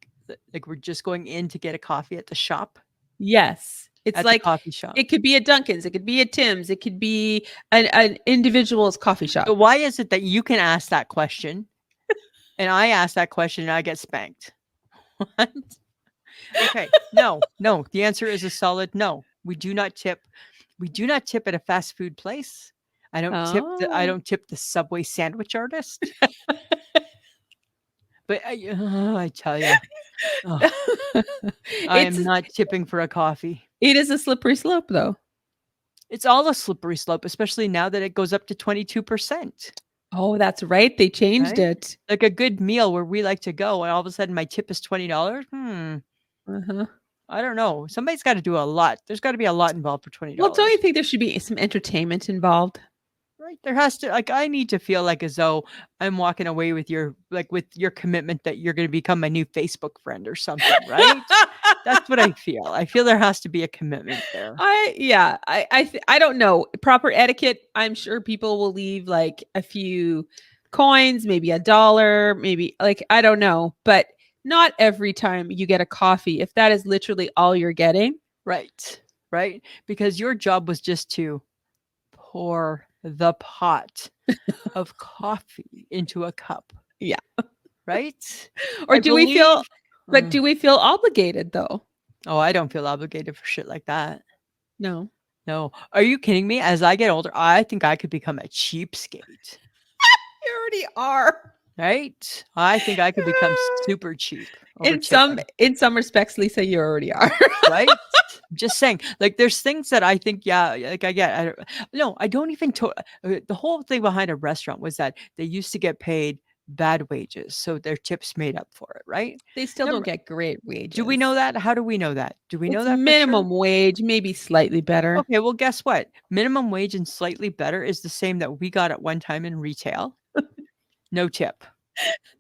S2: we're just going in to get a coffee at the shop?
S1: Yes. It's like
S2: a coffee shop.
S1: It could be a Dunkin's. It could be a Tim's. It could be an individual's coffee shop.
S2: So why is it that you can ask that question and I ask that question and I get spanked? What? Okay. No. The answer is a solid no. We do not tip. We do not tip at a fast food place. I don't tip the Subway sandwich artist. But I tell you, I am not tipping for a coffee.
S1: It is a slippery slope, though.
S2: It's all a slippery slope, especially now that it goes up to 22%.
S1: Oh, that's right. They changed it.
S2: Like a good meal where we like to go, and all of a sudden my tip is $20. I don't know. Somebody's got to do a lot. There's got to be a lot involved for $20.
S1: Well, don't you think there should be some entertainment involved?
S2: Right. There has to, I need to feel like as though I'm walking away with your commitment that you're going to become my new Facebook friend or something, right? That's what I feel. I feel there has to be a commitment there.
S1: I don't know. Proper etiquette, I'm sure people will leave like a few coins, maybe $1, maybe I don't know, but not every time you get a coffee, if that is literally all you're getting.
S2: Right. Because your job was just to pour the pot of coffee into a cup.
S1: Yeah.
S2: Right?
S1: Or do we feel obligated though?
S2: Oh, I don't feel obligated for shit like that.
S1: No.
S2: Are you kidding me? As I get older, I think I could become a cheapskate.
S1: You already are.
S2: Right? I think I could become super cheap.
S1: In some respects, Lisa, you already are.
S2: Right? Just saying, there's things that I think, I get. I don't even. The whole thing behind a restaurant was that they used to get paid bad wages, so their tips made up for it, right?
S1: They still don't get great wages.
S2: Do we know that? How do we know that? Do we know
S1: It's
S2: that for sure?
S1: minimum wage, maybe slightly better.
S2: Okay, well, guess what? Minimum wage and slightly better is the same that we got at one time in retail. No tip.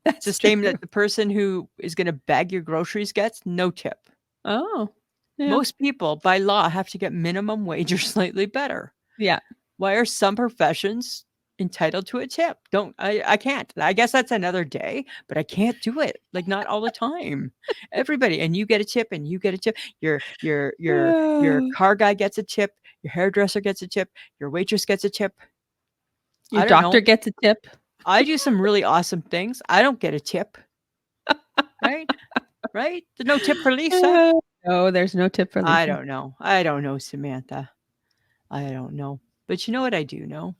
S2: It's the same that the person who is going to bag your groceries gets. No tip.
S1: Oh.
S2: Yeah. Most people, by law, have to get minimum wage or slightly better.
S1: Yeah.
S2: Why are some professions entitled to a tip? I can't. I guess that's another day, but I can't do it. Like, not all the time. Everybody, and you get a tip, and you get a tip. Your car guy gets a tip. Your hairdresser gets a tip. Your waitress gets a tip.
S1: Your doctor gets a tip.
S2: I do some really awesome things. I don't get a tip. Right? Right? There's no tip for Lisa.
S1: No, there's no tip for Lisa.
S2: I don't know, Samantha. I don't know. But you know what I do know?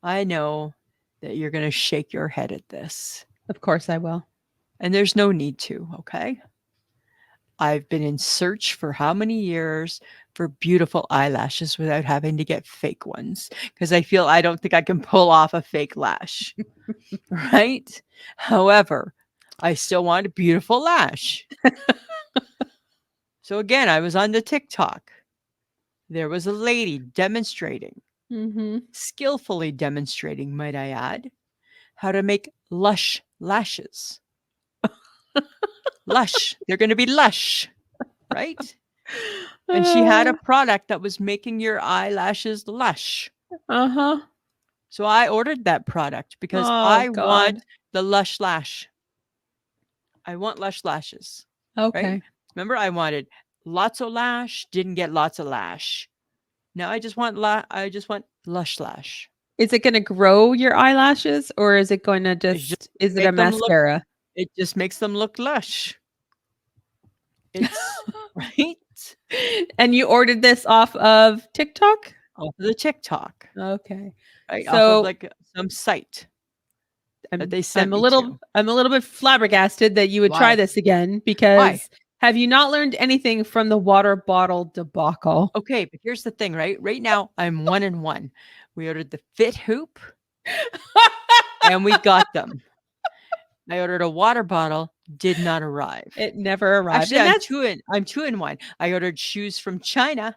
S2: I know that you're going to shake your head at this.
S1: Of course I will.
S2: And there's no need to, okay? I've been in search for how many years for beautiful eyelashes without having to get fake ones, because I don't think I can pull off a fake lash. Right? However, I still want a beautiful lash. So again, I was on the TikTok. There was a lady demonstrating, skillfully demonstrating, might I add, how to make lush lashes. Lush. They're going to be lush, right? And she had a product that was making your eyelashes lush. So I ordered that product because I want the lush lash. I want lush lashes.
S1: Okay.
S2: Right? Remember, I wanted lots of lash, didn't get lots of lash. Now I just want lush lash.
S1: Is it going to grow your eyelashes, or is it going to is it a mascara?
S2: It just makes them look lush. It's right.
S1: And you ordered this off of TikTok?
S2: Off of the TikTok.
S1: Okay.
S2: Right. So, off of like some site.
S1: I'm a little bit flabbergasted that you would try this again, because have you not learned anything from the water bottle debacle?
S2: Okay, but here's the thing, right? Right now I'm 1-1. We ordered the Fit Hoop and we got them. I ordered a water bottle, did not arrive.
S1: It never arrived.
S2: Actually, I'm 2-1. I ordered shoes from China.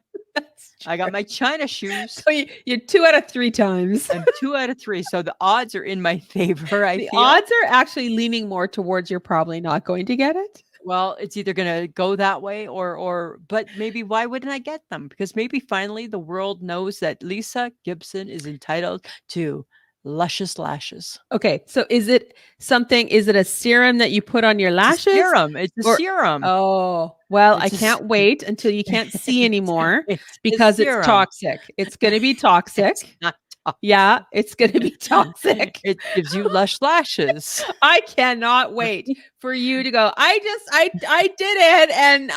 S2: I got my China shoes.
S1: So you're 2 out of 3 times.
S2: I'm 2 out of 3. So the odds are in my favor.
S1: The odds are actually leaning more towards you're probably not going to get it.
S2: Well, it's either going to go that way but maybe why wouldn't I get them? Because maybe finally the world knows that Lisa Gibson is entitled to luscious lashes.
S1: Okay, so is it a serum that you put on your lashes?
S2: It's a serum.
S1: Oh, well, I can't wait until you can't see anymore because it's toxic. It's going to be toxic.
S2: It's not toxic.
S1: Yeah, it's going to be toxic.
S2: It gives you lush lashes.
S1: I cannot wait for you to go. I did it, and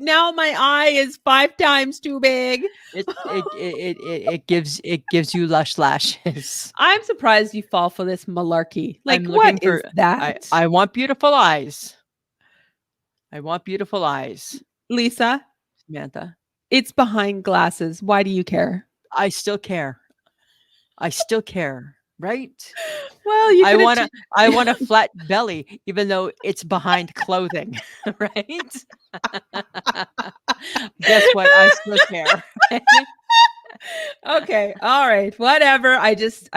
S1: now my eye is 5 times too big.
S2: It gives you lush lashes.
S1: I'm surprised you fall for this malarkey. Like, what is that?
S2: I want beautiful eyes. I want beautiful eyes.
S1: Lisa,
S2: Samantha,
S1: it's behind glasses. Why do you care?
S2: I still care. Right?
S1: Well,
S2: I want a flat belly, even though it's behind clothing. Right? Guess what? I still care.
S1: Okay. All right. Whatever. I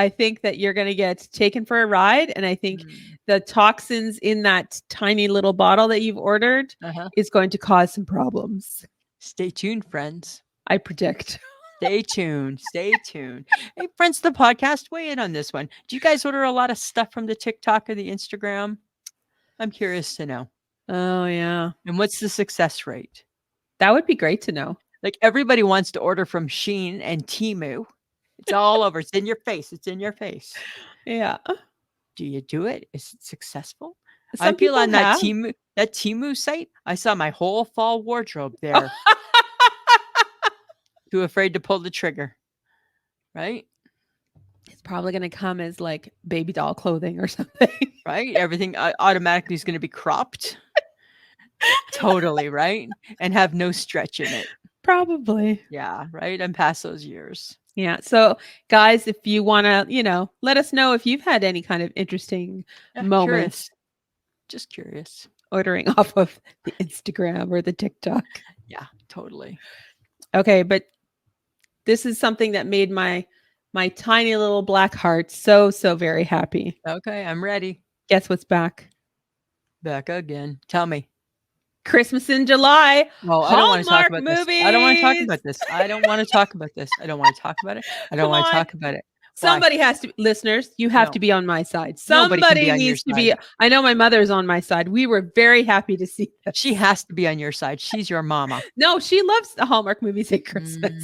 S1: think that you're going to get taken for a ride. And I think the toxins in that tiny little bottle that you've ordered is going to cause some problems.
S2: Stay tuned, friends.
S1: I predict.
S2: Stay tuned. Hey, friends of the podcast, weigh in on this one. Do you guys order a lot of stuff from the TikTok or the Instagram? I'm curious to know.
S1: Oh, yeah.
S2: And what's the success rate?
S1: That would be great to know.
S2: Like, everybody wants to order from Shein and Temu. It's all over. It's in your face.
S1: Yeah.
S2: Do you do it? Is it successful?
S1: Some
S2: I feel on that Temu site, I saw my whole fall wardrobe there. Too afraid to pull the trigger. Right?
S1: It's probably going to come as like baby doll clothing or something.
S2: Right? Everything automatically is going to be cropped. Totally, right? And have no stretch in it.
S1: Probably.
S2: Yeah, right? I'm past those years.
S1: Yeah. So, guys, if you want to, let us know if you've had any kind of interesting moments.
S2: Curious. Just curious.
S1: Ordering off of the Instagram or the TikTok.
S2: Yeah, totally.
S1: Okay, but this is something that made my tiny little black heart so very happy.
S2: Okay, I'm ready.
S1: Guess what's back?
S2: Back again. Tell me.
S1: Christmas in July.
S2: Well, I don't want to talk about this. I don't want to talk about this. I don't want to talk about this. I don't want to talk about it. I don't want to talk about it.
S1: Somebody has to, listeners, you have to be on my side. Somebody needs to be. I know my mother's on my side. We were very happy to see this.
S2: She has to be on your side. She's your mama.
S1: No, she loves the Hallmark movies at Christmas.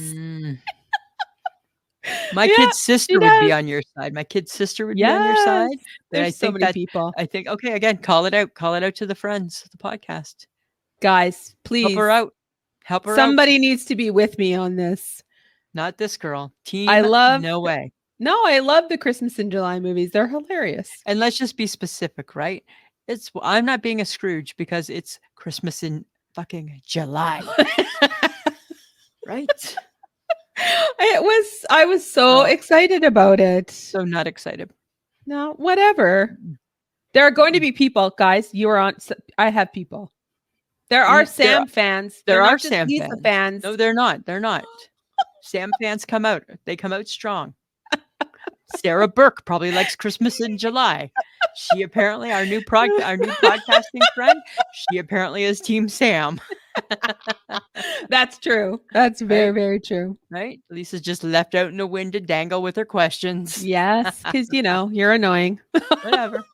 S2: My kid's sister would be on your side. My kid's sister would be on your side.
S1: There's so many people.
S2: I think, okay, again, call it out. Call it out to the friends of the podcast.
S1: Guys, please.
S2: Help her out. Help her
S1: Somebody needs to be with me on this.
S2: Not this girl. No way.
S1: No, I love the Christmas in July movies. They're hilarious.
S2: And let's just be specific, right? I'm not being a Scrooge because it's Christmas in fucking July. Right?
S1: I was so excited about it.
S2: So not excited.
S1: No, whatever. There are going to be people, guys. I have people. There are Sam fans.
S2: There are Sam
S1: Lisa fans.
S2: No, they're not. They're not. Sam fans come out. They come out strong. Sarah Burke probably likes Christmas in July. She apparently, our new podcasting friend, she apparently is Team Sam.
S1: That's true. That's very, very true.
S2: Right? Lisa's just left out in the wind to dangle with her questions.
S1: Yes, because, you're annoying.
S2: Whatever.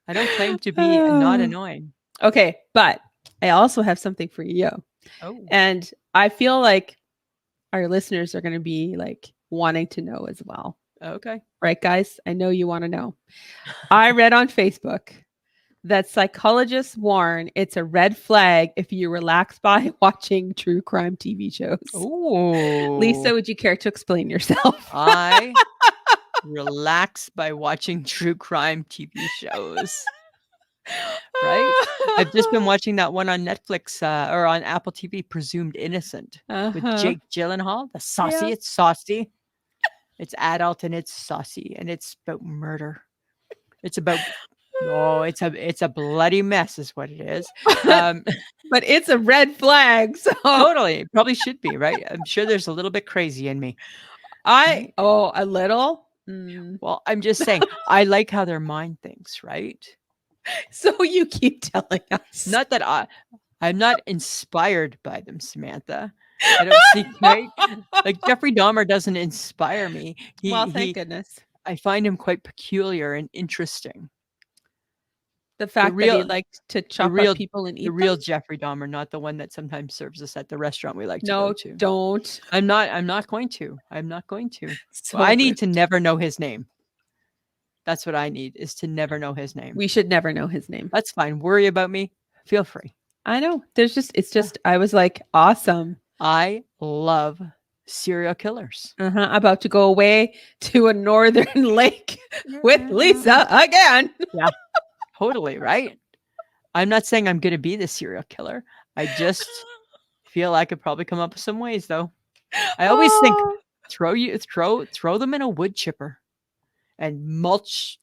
S2: I don't claim to be not annoying.
S1: Okay, but I also have something for you.
S2: Oh.
S1: And I feel like our listeners are going to be like wanting to know as well.
S2: Okay.
S1: Right, guys? I know you want to know. I read on Facebook that psychologists warn it's a red flag if you relax by watching true crime TV shows.
S2: Ooh.
S1: Lisa, would you care to explain yourself?
S2: I relax by watching true crime TV shows. Right? I've just been watching that one on Netflix or on Apple TV, Presumed Innocent, with Jake Gyllenhaal. The saucy. Yeah. It's saucy. It's adult and it's saucy and it's about murder. It's about it's a bloody mess is what it is.
S1: But it's a red flag. So
S2: totally, it probably should be, right? I'm sure there's a little bit crazy in me.
S1: A little.
S2: Well, I'm just saying I like how their mind thinks, right?
S1: So you keep telling us.
S2: Not that I'm not inspired by them, Samantha. I don't see, right? Like Jeffrey Dahmer doesn't inspire me.
S1: Thank goodness.
S2: I find him quite peculiar and interesting.
S1: The fact that he liked to chop up people and eat
S2: the real Jeffrey Dahmer, not the one that sometimes serves us at the restaurant we like to go to.
S1: No, don't.
S2: I'm not going to. So I need to never know his name. That's what I need, is to never know his name.
S1: We should never know his name.
S2: That's fine. Worry about me. Feel free.
S1: I know. I was like, awesome.
S2: I love serial killers.
S1: About to go away to a northern lake with Lisa again.
S2: Yeah, totally, right? I'm not saying I'm going to be the serial killer. I just feel I could probably come up with some ways, though. I always think throw them in a wood chipper and mulch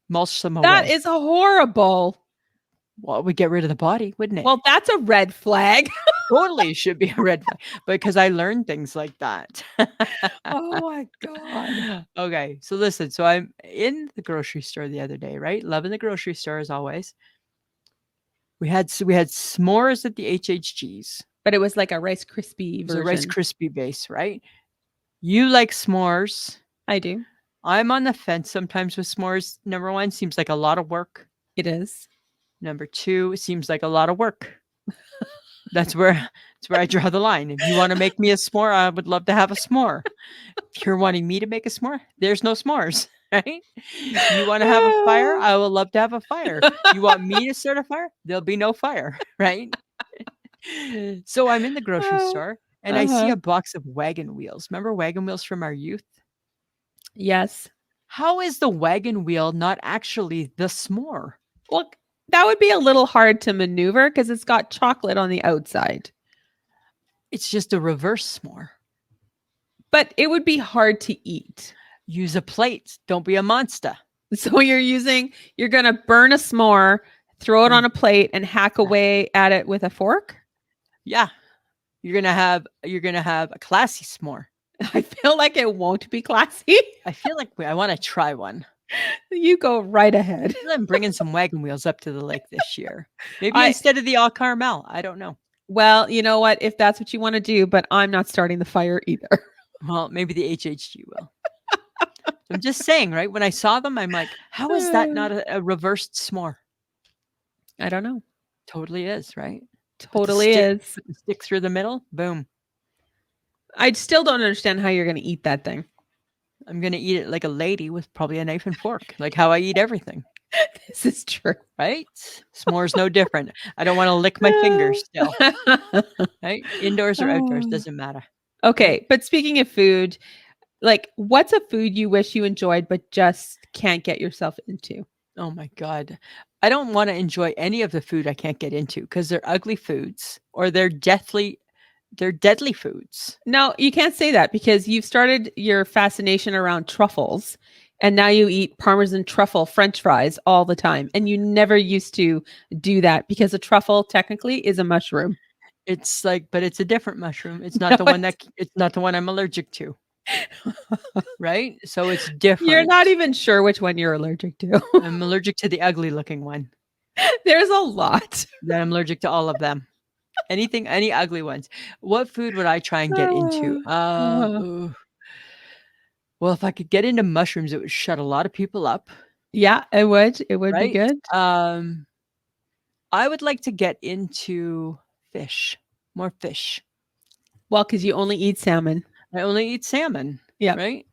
S2: them away.
S1: That is horrible.
S2: Well, we get rid of the body, wouldn't it?
S1: Well, that's a red flag.
S2: Totally should be a red flag, because I learned things like that.
S1: Oh my God.
S2: Okay, so listen. So I'm in the grocery store the other day, right? Loving the grocery store as always. We had s'mores at the HHG's,
S1: but it was like a Rice Krispie version.
S2: It was a Rice Krispie base, right? You like s'mores?
S1: I do.
S2: I'm on the fence sometimes with s'mores. Number one, seems like a lot of work.
S1: It is.
S2: Number two, it seems like a lot of work. That's where I draw the line. If you want to make me a s'more, I would love to have a s'more. If you're wanting me to make a s'more, there's no s'mores, right? You want to have a fire? I will love to have a fire. You want me to start a fire? There'll be no fire, right? So I'm in the grocery store and I see a box of wagon wheels. Remember wagon wheels from our youth?
S1: Yes.
S2: How is the wagon wheel not actually the s'more?
S1: Well, that would be a little hard to maneuver because it's got chocolate on the outside.
S2: It's just a reverse s'more.
S1: But it would be hard to eat.
S2: Use a plate. Don't be a monster.
S1: So you're going to burn a s'more, throw it on a plate and hack away at it with a fork?
S2: Yeah. You're going to have a classy s'more.
S1: I feel like it won't be classy.
S2: I feel like I want to try one.
S1: You go right ahead.
S2: I'm bringing some wagon wheels up to the lake this year. Maybe instead of the au caramel. I don't know.
S1: Well, you know what? If that's what you want to do, but I'm not starting the fire either.
S2: Well, maybe the HHG will. I'm just saying, right? When I saw them, I'm like, how is that not a reversed s'more?
S1: I don't know.
S2: Totally is, right?
S1: Totally is.
S2: Put the stick through the middle. Boom.
S1: I still don't understand how you're going to eat that thing.
S2: I'm going to eat it like a lady with probably a knife and fork, like how I eat everything.
S1: This is true.
S2: Right? S'more's no different. I don't want to lick my fingers still. Right? Indoors or outdoors, doesn't matter.
S1: Okay. But speaking of food, like what's a food you wish you enjoyed but just can't get yourself into?
S2: Oh my God. I don't want to enjoy any of the food I can't get into because they're ugly foods or they're deadly foods.
S1: No, you can't say that because you've started your fascination around truffles and now you eat Parmesan truffle French fries all the time. And you never used to do that because a truffle technically is a mushroom.
S2: It's like, but it's a different mushroom. It's not it's not the one I'm allergic to. Right? So it's different.
S1: You're not even sure which one you're allergic to.
S2: I'm allergic to the ugly looking one.
S1: There's a lot.
S2: Then I'm allergic to all of them. Any ugly ones. What food would I try and get into? Well, if I could get into mushrooms, it would shut a lot of people up.
S1: Yeah, it would. It would be good.
S2: I would like to get into fish. More fish.
S1: Well, because you only eat salmon.
S2: I only eat salmon.
S1: Yeah.
S2: Right?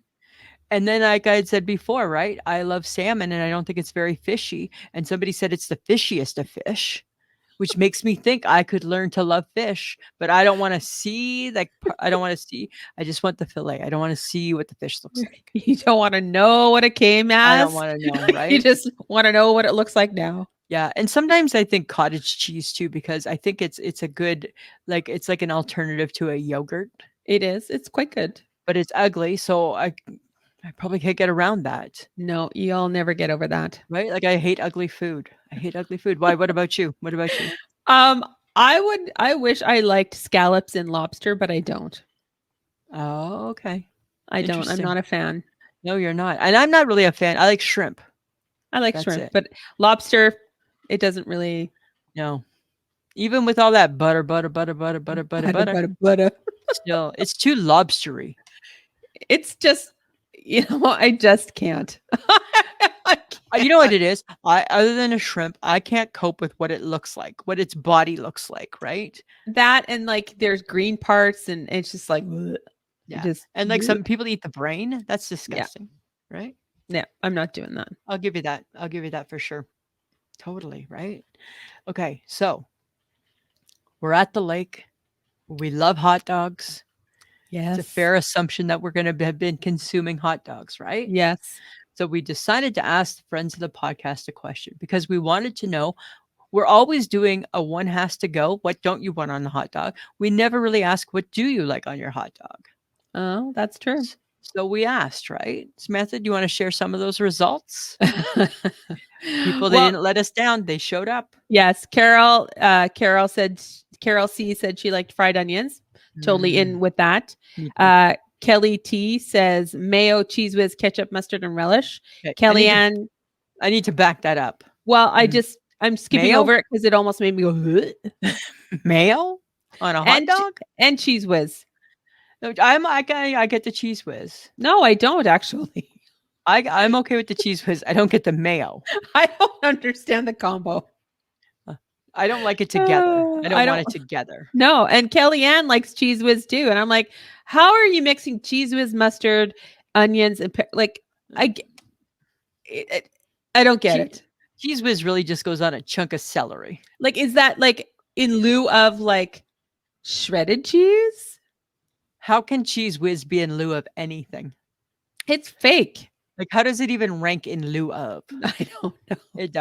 S2: And then, like I had said before, right? I love salmon and I don't think it's very fishy. And somebody said it's the fishiest of fish, which makes me think I could learn to love fish, but I don't want to see, I just want the fillet. I don't want to see what the fish looks like.
S1: You don't want to know what it came as.
S2: I don't want to know, right?
S1: You just want to know what it looks like now.
S2: Yeah. And sometimes I think cottage cheese too, because I think it's a good, like, it's like an alternative to a yogurt.
S1: It is. It's quite good.
S2: But it's ugly. So I probably can't get around that.
S1: No, you'll never get over that.
S2: Right? Like I hate ugly food. Why? What about you?
S1: I wish I liked scallops and lobster, but I don't.
S2: Oh, okay.
S1: I don't. I'm not a fan.
S2: No, you're not. And I'm not really a fan. I like shrimp.
S1: That's shrimp, it. But lobster, it doesn't really.
S2: No. Even with all that butter. Still, it's too lobstery.
S1: It's just, I just can't.
S2: You know what it is? Other than a shrimp, I can't cope with what it looks like, what its body looks like, right?
S1: That and like there's green parts and it's just like,
S2: yeah. And like some people eat the brain. That's disgusting, right?
S1: Yeah, I'm not doing that.
S2: I'll give you that for sure. Totally, right? Okay, so we're at the lake. We love hot dogs.
S1: Yes.
S2: It's a fair assumption that we're going to have been consuming hot dogs, right?
S1: Yes.
S2: So we decided to ask the friends of the podcast a question because we wanted to know, we're always doing a one has to go. What don't you want on the hot dog? We never really ask, what do you like on your hot dog?
S1: Oh, that's true.
S2: So we asked, right? Samantha, do you want to share some of those results? People, they didn't let us down. They showed up.
S1: Yes. Carol C said she liked fried onions. Totally in with that. Kelly T says mayo, cheese whiz, ketchup, mustard, and relish. Okay. Kellyanne,
S2: I need to back that up.
S1: Well, I'm skipping mayo? Over it because it almost made me go
S2: mayo on a hot dog
S1: and cheese whiz.
S2: No, I get the cheese whiz.
S1: No, I don't actually.
S2: I'm okay with the cheese whiz. I don't get the mayo.
S1: I don't understand the combo.
S2: I don't like it together. I don't want it together.
S1: No, and Kellyanne likes cheese whiz too, and I'm like, how are you mixing cheese whiz, mustard, onions, and like I don't get it.
S2: Cheese whiz really just goes on a chunk of celery.
S1: Like, is that like in lieu of like shredded cheese?
S2: How can cheese whiz be in lieu of anything?
S1: It's fake.
S2: Like, how does it even rank in lieu of?
S1: I don't know.
S2: It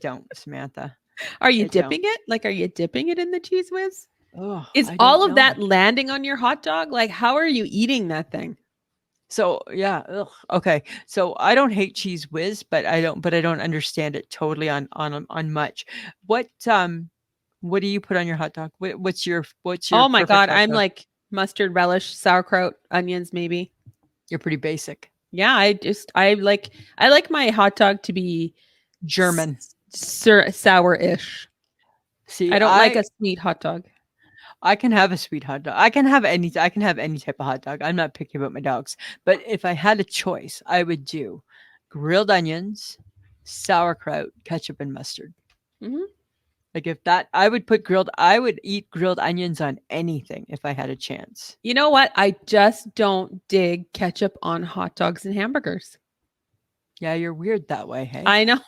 S2: don't, Samantha.
S1: Are you dipping it? Like, are you dipping it in the cheese whiz? Is all of that landing on your hot dog? Like, how are you eating that thing?
S2: So yeah, okay. So I don't hate cheese whiz, but I don't understand it totally on much. What do you put on your hot dog? What's your
S1: Oh my
S2: perfect
S1: God,
S2: hot
S1: I'm
S2: dog?
S1: like mustard, relish, sauerkraut, onions, maybe.
S2: You're pretty basic.
S1: Yeah, I like my hot dog to be
S2: German,
S1: sour-ish.
S2: See,
S1: I don't like a sweet hot dog.
S2: I can have a sweet hot dog. I can have any type of hot dog. I'm not picky about my dogs. But if I had a choice, I would do grilled onions, sauerkraut, ketchup, and mustard.
S1: Mm-hmm.
S2: Like I would eat grilled onions on anything if I had a chance.
S1: You know what? I just don't dig ketchup on hot dogs and hamburgers.
S2: Yeah, you're weird that way, hey?
S1: I know.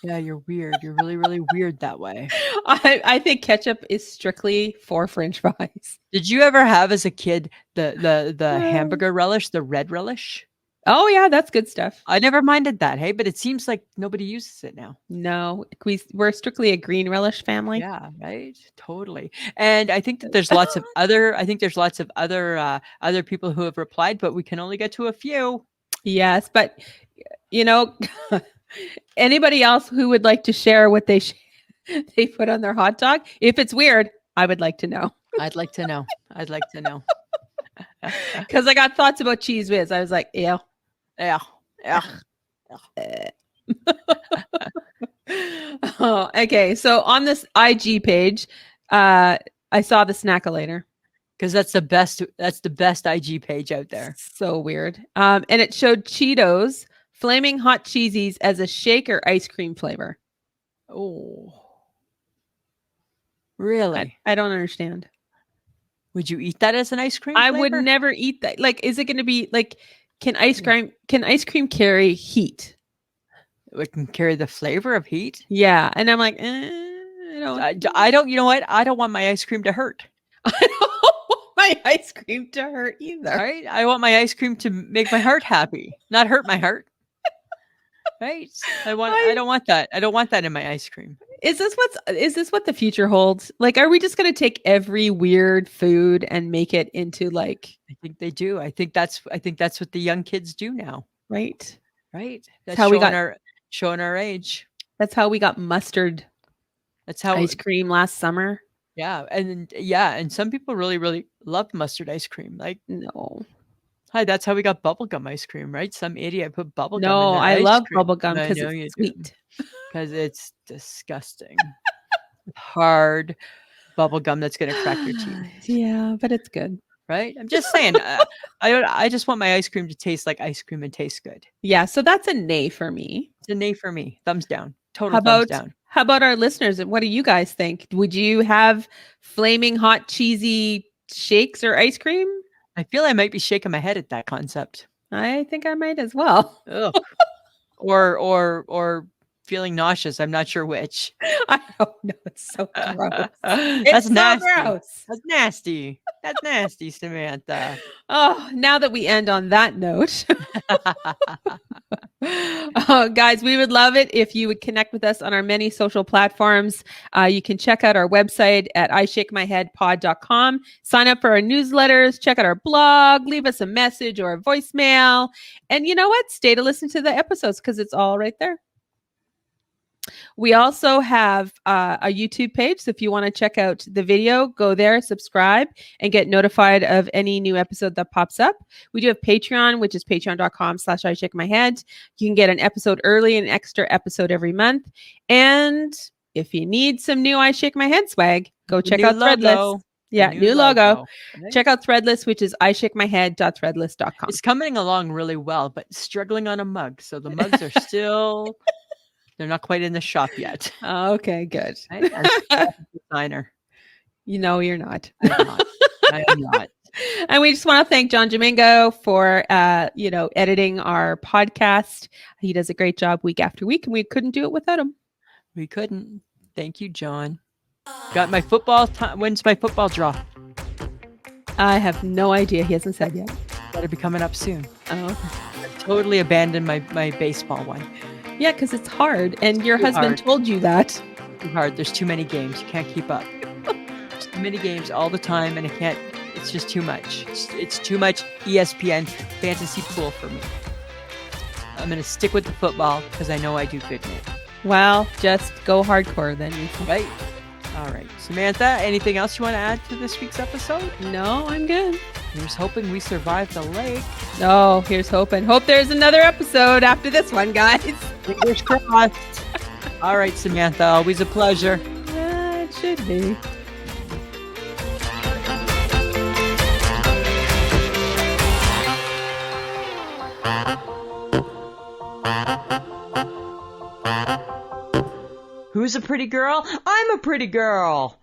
S2: Yeah, you're weird. You're really, really weird that way.
S1: I think ketchup is strictly for French fries.
S2: Did you ever have as a kid the hamburger relish, the red relish?
S1: Oh yeah, that's good stuff.
S2: I never minded that, hey, but it seems like nobody uses it now.
S1: No, we're strictly a green relish family.
S2: Yeah, right. Totally. And I think that there's lots of other. I think there's lots of other people who have replied, but we can only get to a few.
S1: Yes, but anybody else who would like to share what they put on their hot dog? If it's weird, I would like to know.
S2: I'd like to know.
S1: Because I got thoughts about cheese whiz. I was like, ew.
S2: Yeah.
S1: Oh, okay. So on this IG page, I saw the Snackalator.
S2: Because that's the best. That's the best IG page out there.
S1: So weird. And it showed Cheetos Flaming Hot Cheesies as a shake or ice cream flavor.
S2: Oh, really?
S1: I don't understand.
S2: Would you eat that as an ice cream
S1: flavor?
S2: I
S1: would never eat that. Like, is it going to be like, can ice cream carry heat?
S2: It can carry the flavor of heat.
S1: Yeah. And I'm like,
S2: I don't, you know what? I don't want my ice cream to hurt.
S1: I don't want my ice cream to hurt either.
S2: Right? I want my ice cream to make my heart happy, not hurt my heart. Right? I don't want that. I don't want that in my ice cream. Is
S1: this what the future holds? Like, are we just going to take every weird food and make it into like?
S2: I think they do. I think that's what the young kids do now.
S1: Right.
S2: That's how we got showing our age.
S1: That's how we got mustard.
S2: That's how
S1: ice cream last summer.
S2: Yeah, and some people really, really love mustard ice cream. Like,
S1: no.
S2: Hi, that's how we got bubblegum ice cream, right? Some idiot put bubblegum.
S1: No, I love bubblegum because it's sweet.
S2: Because it's disgusting. Hard bubblegum that's going to crack your teeth.
S1: Yeah, but it's good.
S2: Right? I'm just saying, I just want my ice cream to taste like ice cream and taste good.
S1: Yeah, so that's a nay for me.
S2: It's a nay for me. Thumbs down. Total thumbs down.
S1: How about our listeners? What do you guys think? Would you have flaming hot cheesy shakes or ice cream?
S2: I feel I might be shaking my head at that concept.
S1: I think I might as well.
S2: Ugh. Or feeling nauseous. I'm not sure which.
S1: I don't know. It's so gross.
S2: That's nasty. Gross. That's nasty. That's nasty, Samantha.
S1: Oh, now that we end on that note. Guys, we would love it if you would connect with us on our many social platforms. You can check out our website at ishakemyheadpod.com. Sign up for our newsletters, check out our blog, leave us a message or a voicemail. And you know what? Stay to listen to the episodes because it's all right there. We also have a YouTube page. So if you want to check out the video, go there, subscribe, and get notified of any new episode that pops up. We do have Patreon, which is patreon.com/ishakemyhead. You can get an episode early, an extra episode every month. And if you need some new I Shake My Head swag, go check out Threadless. Yeah, new logo. Right? Check out Threadless, which is ishakemyhead.threadless.com.
S2: It's coming along really well, but struggling on a mug. So the mugs are still... They're not quite in the shop yet.
S1: Okay, good.
S2: Right? I'm a designer.
S1: You know you're not.
S2: I am not.
S1: And we just want to thank John Domingo for editing our podcast. He does a great job week after week, and we couldn't do it without him.
S2: We couldn't. Thank you, John. Got my football time. When's my football draw?
S1: I have no idea. He hasn't said yet.
S2: That'll be coming up soon.
S1: Oh.
S2: I've totally abandoned my baseball one.
S1: Yeah, because it's hard. And your husband told you that.
S2: Too hard. There's too many games. You can't keep up. watch the mini games all the time, and I can't. It's just too much. It's too much ESPN fantasy pool for me. I'm going to stick with the football because I know I do good in it.
S1: Well, just go hardcore then.
S2: Right. All right. Samantha, anything else you want to add to this week's episode?
S1: No, I'm good.
S2: Here's hoping we survive the lake.
S1: Oh, here's hoping. Hope there's another episode after this one, guys.
S2: Fingers crossed. All right, Samantha, always a pleasure.
S1: It should be.
S2: Who's a pretty girl? I'm a pretty girl.